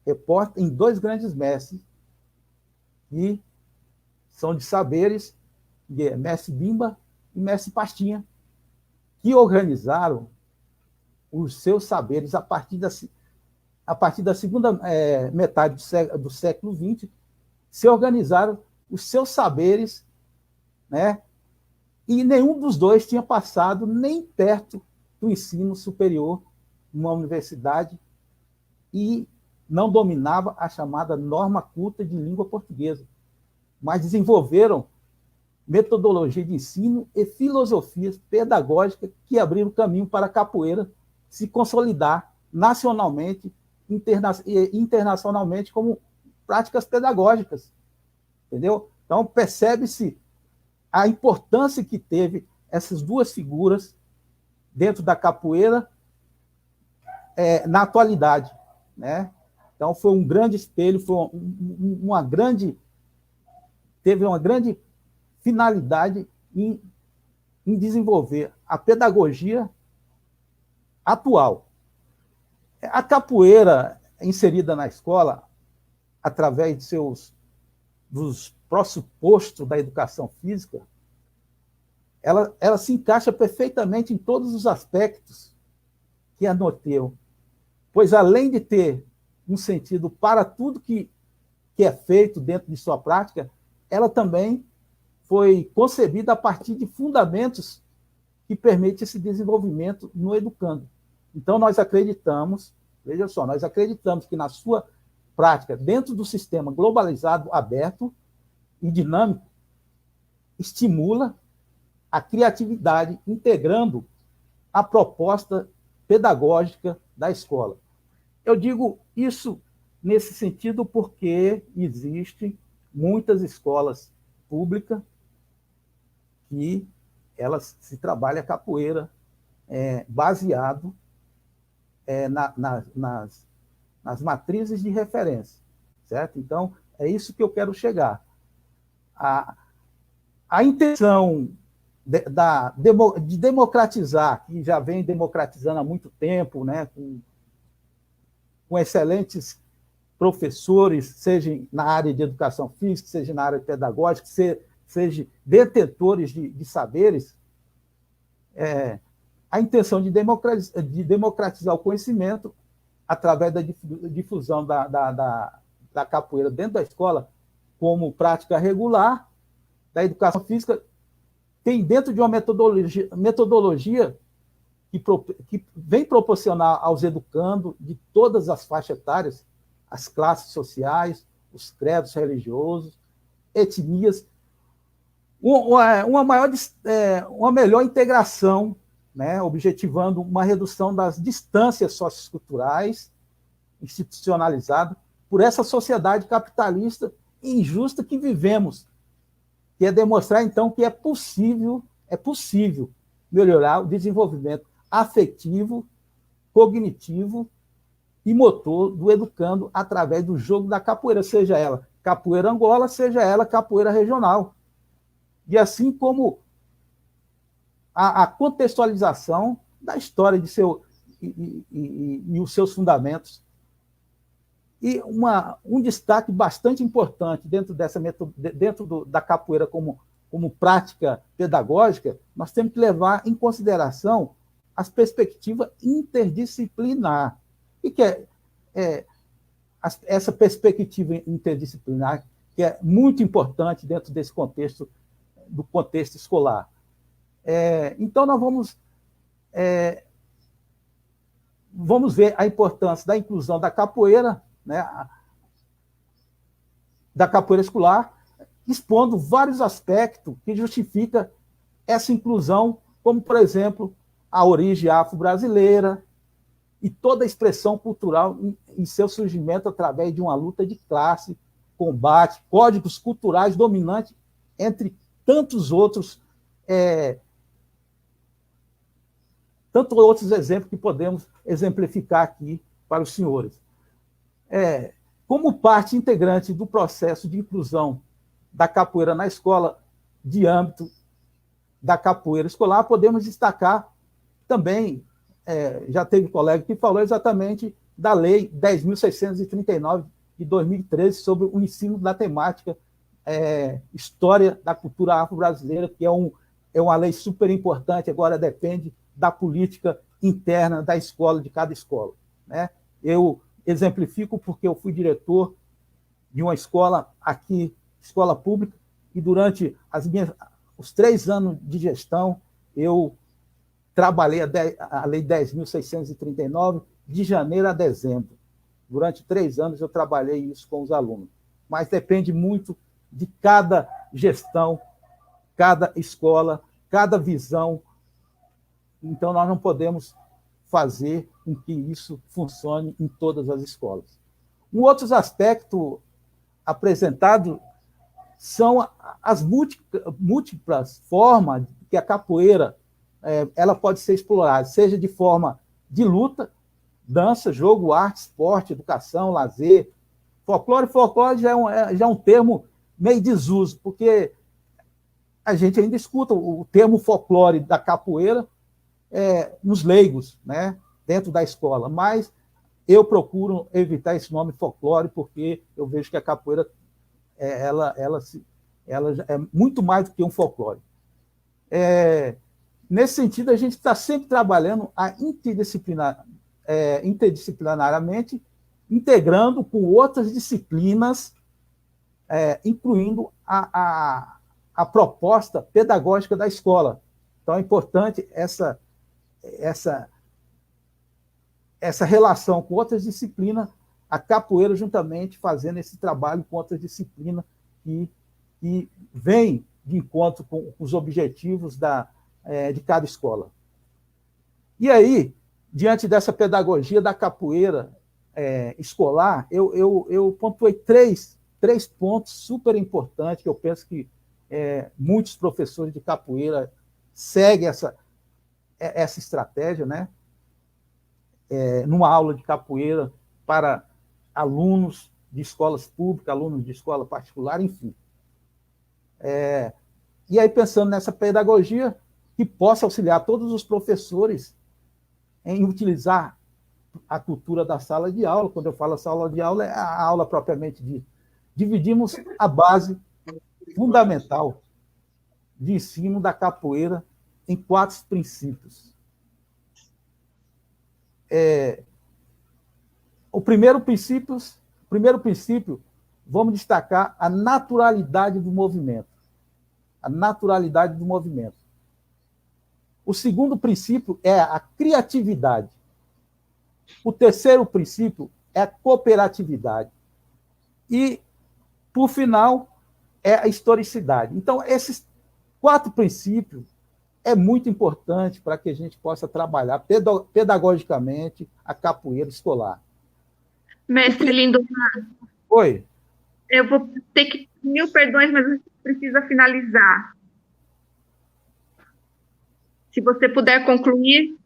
Reporto em dois grandes mestres que são de saberes, mestre Bimba e mestre Pastinha, que organizaram os seus saberes a partir da segunda metade do século XX, se organizaram os seus saberes, né? E nenhum dos dois tinha passado nem perto do ensino superior numa universidade e não dominava a chamada norma culta de língua portuguesa, mas desenvolveram metodologia de ensino e filosofias pedagógicas que abriram caminho para a capoeira se consolidar nacionalmente e internacionalmente como práticas pedagógicas, entendeu? Então, percebe-se a importância que teve essas duas figuras dentro da capoeira na atualidade, né? Então, foi um grande espelho, teve uma grande finalidade em desenvolver a pedagogia atual. A capoeira inserida na escola, através dos pressupostos da educação física, ela se encaixa perfeitamente em todos os aspectos que anotei, pois além de ter um sentido para tudo que é feito dentro de sua prática, ela também foi concebida a partir de fundamentos que permitem esse desenvolvimento no educando. Então, nós acreditamos, veja só, nós acreditamos que na sua prática, dentro do sistema globalizado, aberto e dinâmico, estimula a criatividade, integrando a proposta pedagógica da escola. Eu digo isso nesse sentido porque existem muitas escolas públicas que elas se trabalham a capoeira baseado nas matrizes de referência, certo? Então, é isso que eu quero chegar. A intenção de democratizar, que já vem democratizando há muito tempo, né, com excelentes professores, seja na área de educação física, seja na área pedagógica, seja detentores de saberes, a intenção de democratizar o conhecimento através da difusão da capoeira dentro da escola como prática regular da educação física, tem dentro de uma metodologia que vem proporcionar aos educandos de todas as faixas etárias, as classes sociais, os credos religiosos, etnias, uma melhor integração, né, objetivando uma redução das distâncias socioculturais institucionalizadas por essa sociedade capitalista injusta que vivemos, que é demonstrar, então, que é possível melhorar o desenvolvimento afetivo, cognitivo e motor do educando através do jogo da capoeira, seja ela capoeira Angola, seja ela capoeira regional. E assim como a contextualização da história e os seus fundamentos. E um destaque bastante importante dentro da capoeira como prática pedagógica, nós temos que levar em consideração as perspectivas interdisciplinar. O que é essa perspectiva interdisciplinar, que é muito importante dentro desse contexto, do contexto escolar? Então, nós vamos ver a importância da inclusão da capoeira, né, da capoeira escolar, expondo vários aspectos que justificam essa inclusão, como, por exemplo, a origem afro-brasileira e toda a expressão cultural em seu surgimento através de uma luta de classe, combate, códigos culturais dominantes, entre tantos outros exemplos que podemos exemplificar aqui para os senhores. Como parte integrante do processo de inclusão da capoeira na escola, de âmbito da capoeira escolar, podemos destacar também, já teve colega que falou exatamente da Lei 10.639 de 2013 sobre o ensino da temática História da Cultura Afro-Brasileira, que é uma lei super importante, agora depende da política interna da escola, de cada escola, né? Eu exemplifico porque eu fui diretor de uma escola aqui, escola pública, e durante os 3 anos de gestão, eu trabalhei a Lei 10.639 de janeiro a dezembro. Durante 3 anos eu trabalhei isso com os alunos. Mas depende muito de cada gestão, cada escola, cada visão. Então, nós não podemos fazer com que isso funcione em todas as escolas. Um outro aspecto apresentado são as múltiplas formas que a capoeira ela pode ser explorada, seja de forma de luta, dança, jogo, arte, esporte, educação, lazer. Folclore já é um termo meio desuso, porque a gente ainda escuta o termo folclore da capoeira nos leigos, né, dentro da escola, mas eu procuro evitar esse nome folclore, porque eu vejo que a capoeira ela é muito mais do que um folclore. Nesse sentido, a gente está sempre trabalhando interdisciplinaramente, integrando com outras disciplinas, incluindo a proposta pedagógica da escola. Então, é importante essa relação com outras disciplinas, a capoeira juntamente fazendo esse trabalho com outras disciplinas que vem de encontro com os objetivos de cada escola. E aí, diante dessa pedagogia da capoeira escolar, eu pontuei três pontos super importantes que eu penso que muitos professores de capoeira seguem essa estratégia, né? Numa aula de capoeira para alunos de escolas públicas, alunos de escola particular, enfim. E aí, pensando nessa pedagogia que possa auxiliar todos os professores em utilizar a cultura da sala de aula. Quando eu falo sala de aula, é a aula propriamente dita. Dividimos a base fundamental de ensino da capoeira em 4 princípios. O primeiro princípio, vamos destacar a naturalidade do movimento. A naturalidade do movimento. O segundo princípio é a criatividade. O terceiro princípio é a cooperatividade. E, por final, é a historicidade. Então, esses 4 princípios é muito importante para que a gente possa trabalhar pedagogicamente a capoeira escolar. Mestre Lindo. Oi. Eu vou ter que... 1000 perdões, mas a gente precisa finalizar. Se você puder concluir.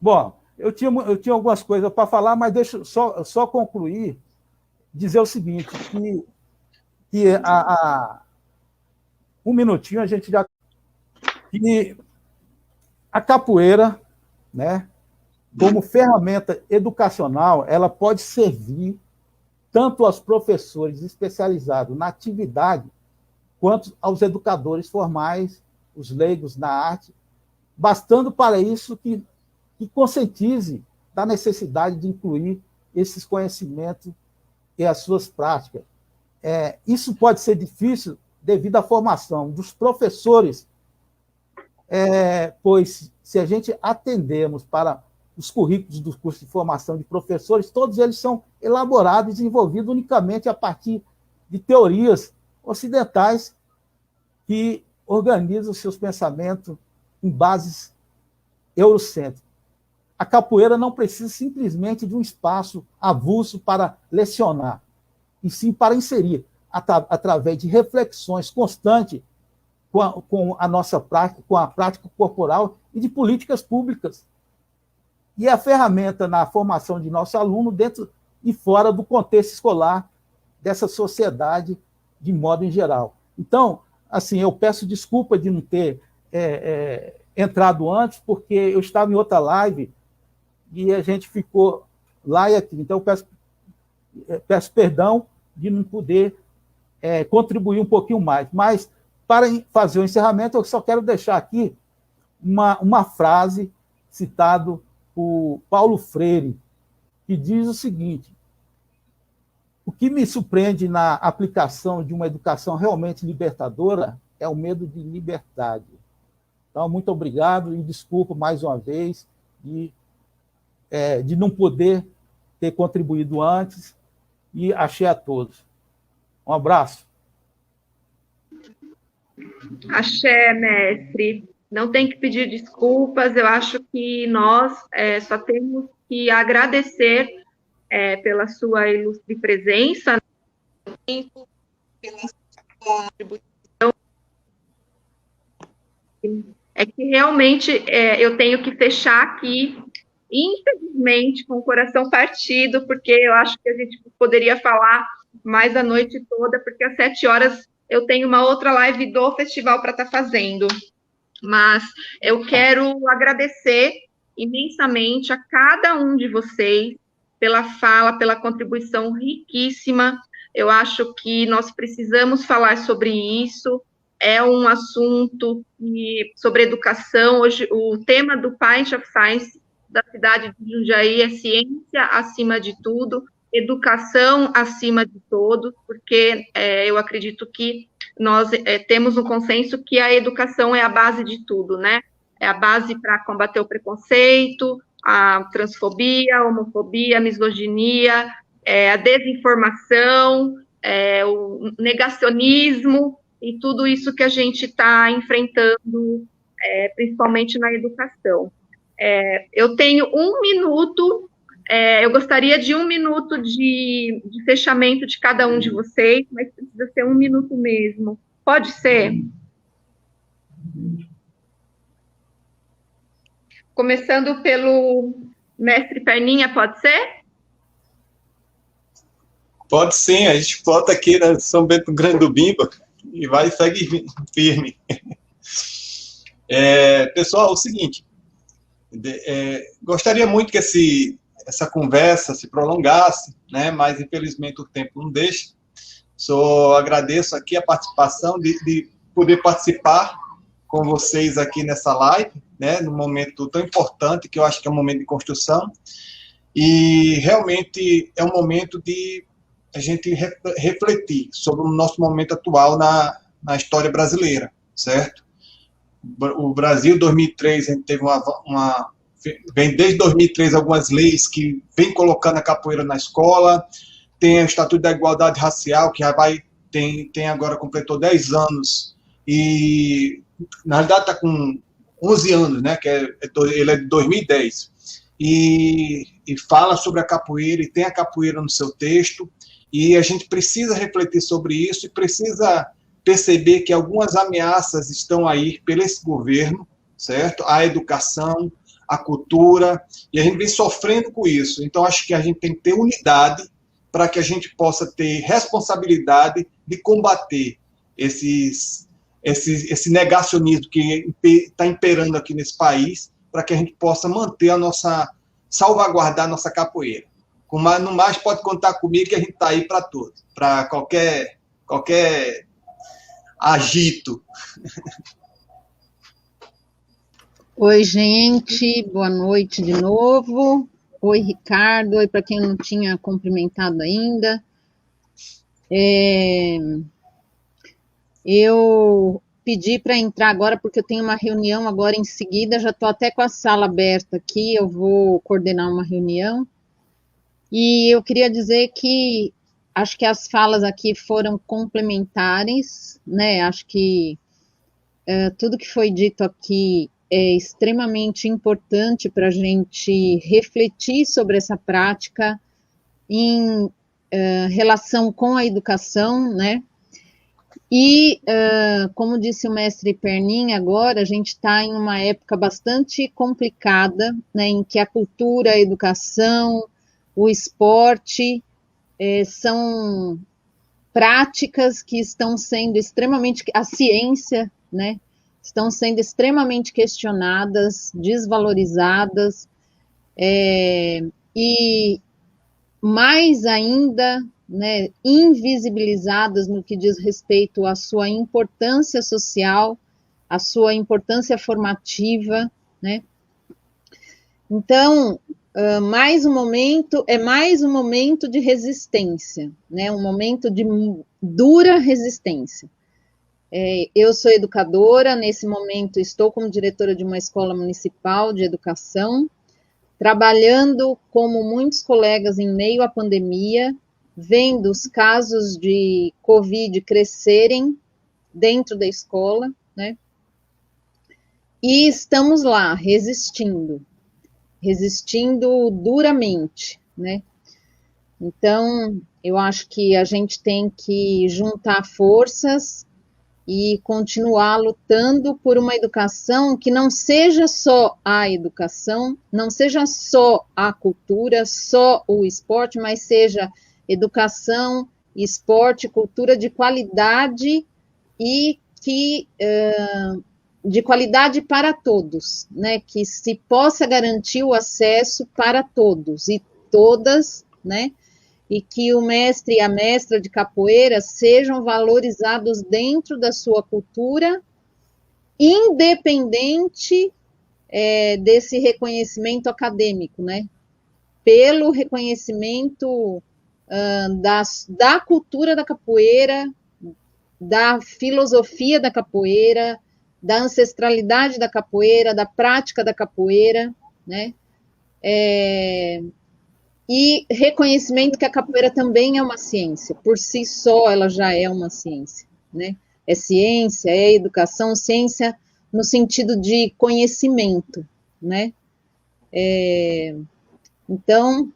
Bom, eu tinha algumas coisas para falar, mas deixa eu só concluir, dizer o seguinte, que um minutinho a gente já... E a capoeira, né, como ferramenta educacional, ela pode servir tanto aos professores especializados na atividade, quanto aos educadores formais, os leigos na arte, bastando para isso que conscientize da necessidade de incluir esses conhecimentos e as suas práticas. Isso pode ser difícil devido à formação dos professores, pois se a gente atendermos para os currículos dos cursos de formação de professores, todos eles são elaborados e desenvolvidos unicamente a partir de teorias ocidentais que organizam seus pensamentos em bases eurocêntricas. A capoeira não precisa simplesmente de um espaço avulso para lecionar, e sim para inserir, através de reflexões constantes com a nossa prática, com a prática corporal e de políticas públicas. E a ferramenta na formação de nosso aluno dentro e fora do contexto escolar dessa sociedade de modo em geral. Então, assim, eu peço desculpa de não ter entrado antes, porque eu estava em outra live e a gente ficou lá e aqui. Então, eu peço perdão de não poder contribuir um pouquinho mais. Mas, para fazer o encerramento, eu só quero deixar aqui uma frase citada por Paulo Freire, que diz o seguinte: o que me surpreende na aplicação de uma educação realmente libertadora é o medo de liberdade. Então, muito obrigado e desculpa mais uma vez de não poder ter contribuído antes, e axé a todos. Um abraço. Axé, mestre. Não tem que pedir desculpas, eu acho que nós só temos que agradecer pela sua ilustre presença, pela sua contribuição. É que realmente eu tenho que fechar aqui, infelizmente, com o coração partido, porque eu acho que a gente poderia falar mais a noite toda, porque às 7 horas eu tenho uma outra live do festival para estar fazendo. Mas eu quero agradecer imensamente a cada um de vocês pela fala, pela contribuição riquíssima. Eu acho que nós precisamos falar sobre isso. É um assunto sobre educação. Hoje, o tema do Pint of Science da cidade de Jundiaí é ciência acima de tudo, educação acima de todos, porque eu acredito que nós temos um consenso que a educação é a base de tudo, né? É a base para combater o preconceito, a transfobia, a homofobia, a misoginia, a desinformação, o negacionismo e tudo isso que a gente está enfrentando, principalmente na educação. Eu tenho 1 minuto, eu gostaria de 1 minuto de fechamento de cada um de vocês, mas precisa ser 1 minuto mesmo. Pode ser? Começando pelo mestre Perninha, pode ser? Pode sim, a gente volta aqui na São Bento Grande do Bimba e vai e segue firme. Pessoal, é o seguinte, gostaria muito que essa conversa se prolongasse, né? Mas infelizmente o tempo não deixa. Só agradeço aqui a participação de poder participar com vocês aqui nessa live, né? Num momento tão importante que eu acho que é um momento de construção, e realmente é um momento de a gente refletir sobre o nosso momento atual na história brasileira, certo? O Brasil, 2003, a gente teve vem desde 2003 algumas leis que vem colocando a capoeira na escola, tem o Estatuto da Igualdade Racial, que já tem agora, completou 10 anos, e na realidade está com 11 anos, né, ele é de 2010, e fala sobre a capoeira, e tem a capoeira no seu texto, e a gente precisa refletir sobre isso, e precisa perceber que algumas ameaças estão aí pelo esse governo, certo? A educação, a cultura, e a gente vem sofrendo com isso. Então, acho que a gente tem que ter unidade para que a gente possa ter responsabilidade de combater esse negacionismo que está imperando aqui nesse país, para que a gente possa manter salvaguardar a nossa capoeira. No mais, pode contar comigo que a gente está aí para tudo, para qualquer agito. Oi, gente, boa noite de novo. Oi, Ricardo, oi para quem não tinha cumprimentado ainda. Eu pedi para entrar agora porque eu tenho uma reunião agora em seguida, já estou até com a sala aberta aqui, eu vou coordenar uma reunião. E eu queria dizer que acho que as falas aqui foram complementares, né? Acho que tudo que foi dito aqui é extremamente importante para a gente refletir sobre essa prática em relação com a educação, né? E, como disse o mestre Pernin, agora a gente está em uma época bastante complicada, né, em que a cultura, a educação, o esporte são práticas que estão sendo extremamente, a ciência, né, estão sendo extremamente questionadas, desvalorizadas, e mais ainda, né, invisibilizadas no que diz respeito à sua importância social, à sua importância formativa, né? Então, mais um momento de resistência, né? Um momento de dura resistência. Eu sou educadora, nesse momento estou como diretora de uma escola municipal de educação, trabalhando como muitos colegas em meio à pandemia, vendo os casos de Covid crescerem dentro da escola, né? E estamos lá, resistindo duramente, né? Então, eu acho que a gente tem que juntar forças e continuar lutando por uma educação que não seja só a educação, não seja só a cultura, só o esporte, mas seja educação, esporte, cultura de qualidade e que de qualidade para todos, né? Que se possa garantir o acesso para todos e todas, né? E que o mestre e a mestra de capoeira sejam valorizados dentro da sua cultura, independente desse reconhecimento acadêmico, né? Pelo reconhecimento da cultura da capoeira, da filosofia da capoeira, da ancestralidade da capoeira, da prática da capoeira, né? E reconhecimento que a capoeira também é uma ciência, por si só ela já é uma ciência, né? É ciência, é educação, ciência no sentido de conhecimento, né? Então,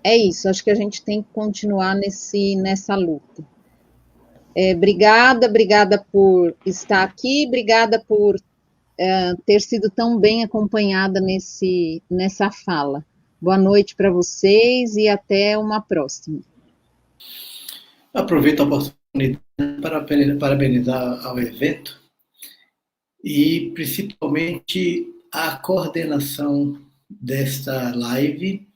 é isso, acho que a gente tem que continuar nessa luta. Obrigada por estar aqui, obrigada por ter sido tão bem acompanhada nessa fala. Boa noite para vocês e até uma próxima. Aproveito a oportunidade para parabenizar ao evento e principalmente a coordenação desta live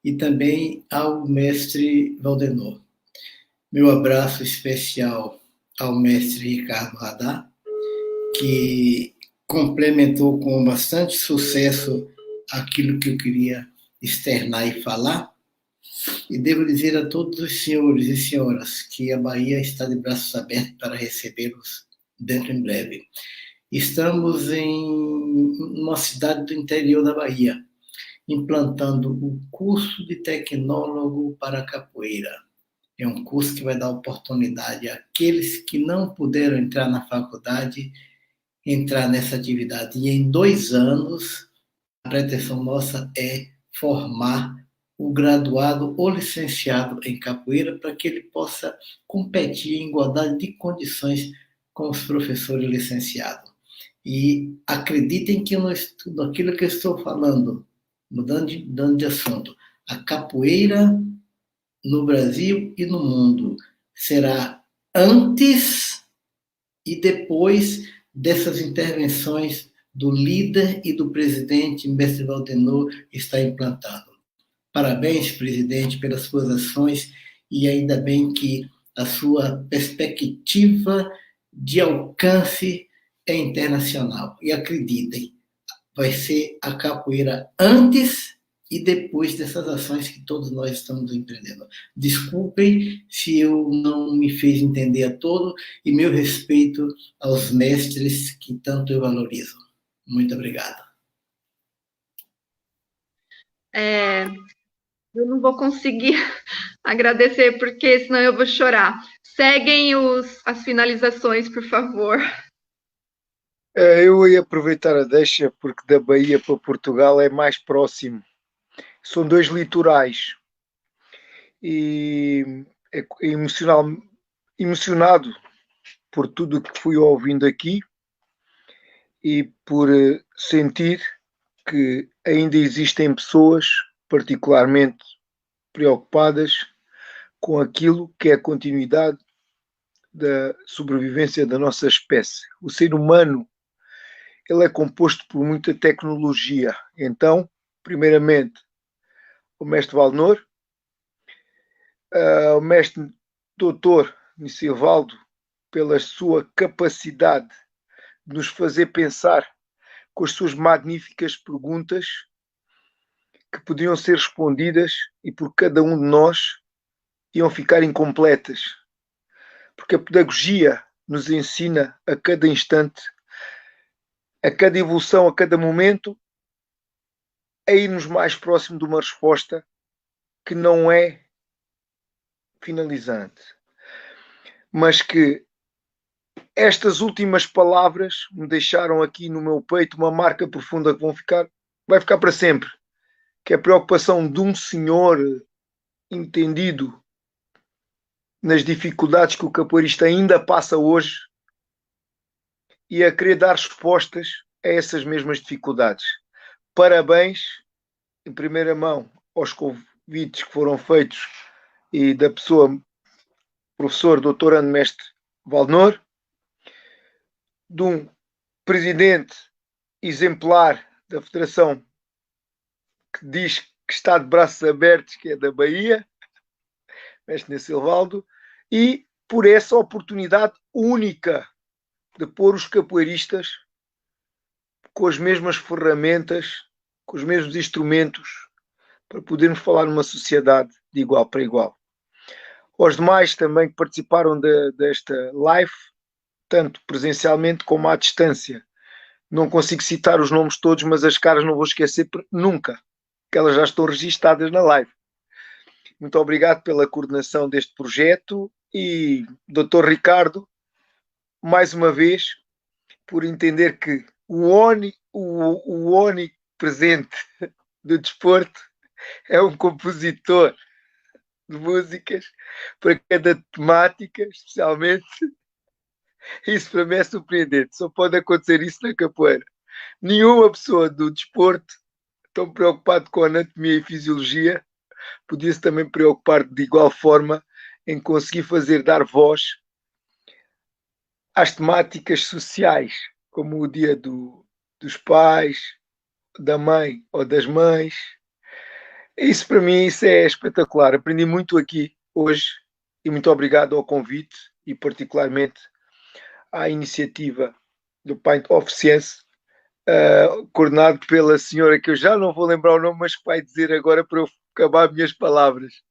e também ao mestre Valdenor. Meu abraço especial ao mestre Ricardo Radá, que complementou com bastante sucesso aquilo que eu queria externar e falar, e devo dizer a todos os senhores e senhoras que a Bahia está de braços abertos para recebê-los dentro em breve. Estamos em uma cidade do interior da Bahia, implantando o curso de tecnólogo para capoeira. É um curso que vai dar oportunidade àqueles que não puderam entrar na faculdade, entrar nessa atividade. E em 2 anos, a pretensão nossa é formar o graduado ou licenciado em capoeira para que ele possa competir em igualdade de condições com os professores licenciados. E acreditem que eu não estudo aquilo que eu estou falando, mudando de assunto. A capoeira no Brasil e no mundo será antes e depois dessas intervenções do líder e do presidente, mestre Valdenor, está implantado. Parabéns, presidente, pelas suas ações, e ainda bem que a sua perspectiva de alcance é internacional. E acreditem, vai ser a capoeira antes e depois dessas ações que todos nós estamos empreendendo. Desculpem se eu não me fiz entender a todo, e meu respeito aos mestres que tanto eu valorizo. Muito obrigado. Eu não vou conseguir agradecer, porque senão eu vou chorar. Seguem as finalizações, por favor. Eu ia aproveitar a deixa, porque da Bahia para Portugal é mais próximo. São 2 litorais. E é emocionado por tudo que fui ouvindo aqui e por sentir que ainda existem pessoas particularmente preocupadas com aquilo que é a continuidade da sobrevivência da nossa espécie. O ser humano, ele é composto por muita tecnologia. Então, primeiramente, o mestre Valdenor, o mestre doutor Nicevaldo, pela sua capacidade de nos fazer pensar com as suas magníficas perguntas que podiam ser respondidas e por cada um de nós iam ficar incompletas. Porque a pedagogia nos ensina a cada instante, a cada evolução, a cada momento, a irmos mais próximo de uma resposta que não é finalizante. Mas que estas últimas palavras me deixaram aqui no meu peito uma marca profunda que vai ficar para sempre, que é a preocupação de um senhor entendido nas dificuldades que o capoeirista ainda passa hoje e a querer dar respostas a essas mesmas dificuldades. Parabéns, em primeira mão, aos convites que foram feitos e da pessoa, professor doutorando mestre Valdenor, de um presidente exemplar da Federação que diz que está de braços abertos, que é da Bahia, mestre Nicevaldo, e por essa oportunidade única de pôr os capoeiristas com as mesmas ferramentas, com os mesmos instrumentos, para podermos falar numa sociedade de igual para igual. Aos demais também que participaram desta live, tanto presencialmente como à distância. Não consigo citar os nomes todos, mas as caras não vou esquecer nunca, que elas já estão registadas na live. Muito obrigado pela coordenação deste projeto e, Dr. Ricardo, mais uma vez, por entender que o onipresente do desporto é um compositor de músicas para cada temática, especialmente. Isso para mim é surpreendente. Só pode acontecer isso na capoeira. Nenhuma pessoa do desporto tão preocupada com a anatomia e fisiologia podia-se também preocupar de igual forma em conseguir fazer dar voz às temáticas sociais, como o dia dos pais, da mãe ou das mães. Isso para mim isso é espetacular. Aprendi muito aqui hoje e muito obrigado ao convite e particularmente à iniciativa do Pint of Science, coordenado pela senhora que eu já não vou lembrar o nome, mas que vai dizer agora para eu acabar minhas palavras.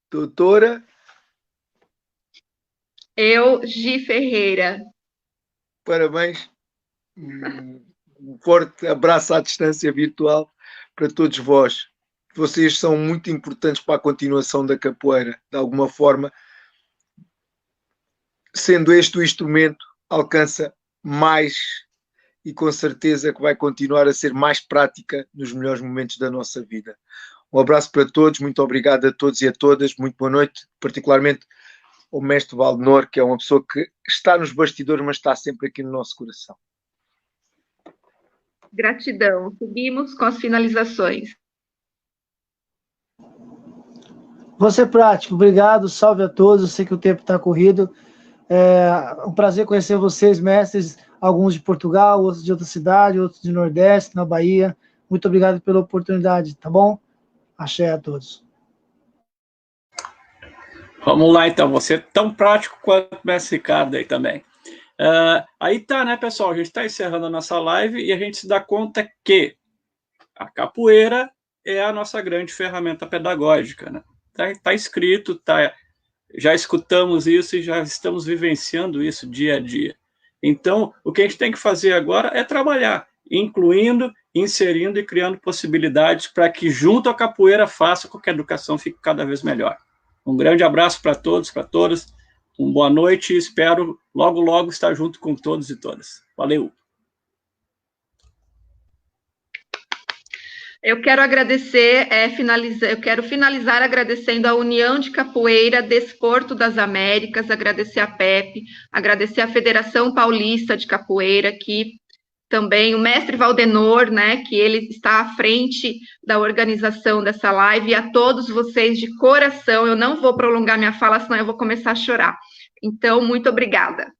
Doutora? Gi Ferreira. Parabéns. Um forte abraço à distância virtual para todos vós. Vocês são muito importantes para a continuação da capoeira. De alguma forma, sendo este o instrumento, alcança mais e com certeza que vai continuar a ser mais prática nos melhores momentos da nossa vida. Um abraço para todos, muito obrigado a todos e a todas, muito boa noite, particularmente ao mestre Valdenor, que é uma pessoa que está nos bastidores, mas está sempre aqui no nosso coração. Gratidão. Seguimos com as finalizações. Vou ser prático, obrigado, salve a todos, eu sei que o tempo está corrido, É um prazer conhecer vocês, mestres, alguns de Portugal, outros de outra cidade, outros de Nordeste, na Bahia. Muito obrigado pela oportunidade, tá bom? Axé a todos. Vamos lá, então. Você é tão prático quanto o mestre Ricardo aí também. Aí tá, né, pessoal? A gente está encerrando a nossa live e a gente se dá conta que a capoeira é a nossa grande ferramenta pedagógica, né? Tá escrito, já escutamos isso e já estamos vivenciando isso dia a dia. Então, o que a gente tem que fazer agora é trabalhar, incluindo, inserindo e criando possibilidades para que, junto à capoeira, faça com que a educação fique cada vez melhor. Um grande abraço para todos, para todas. Uma boa noite e espero logo, logo estar junto com todos e todas. Valeu! Eu quero agradecer, eu quero finalizar agradecendo a União de Capoeira Desporto das Américas, agradecer a PEP, agradecer a Federação Paulista de Capoeira, que também o mestre Valdenor, né, que ele está à frente da organização dessa live, e a todos vocês de coração, eu não vou prolongar minha fala, senão eu vou começar a chorar. Então, muito obrigada.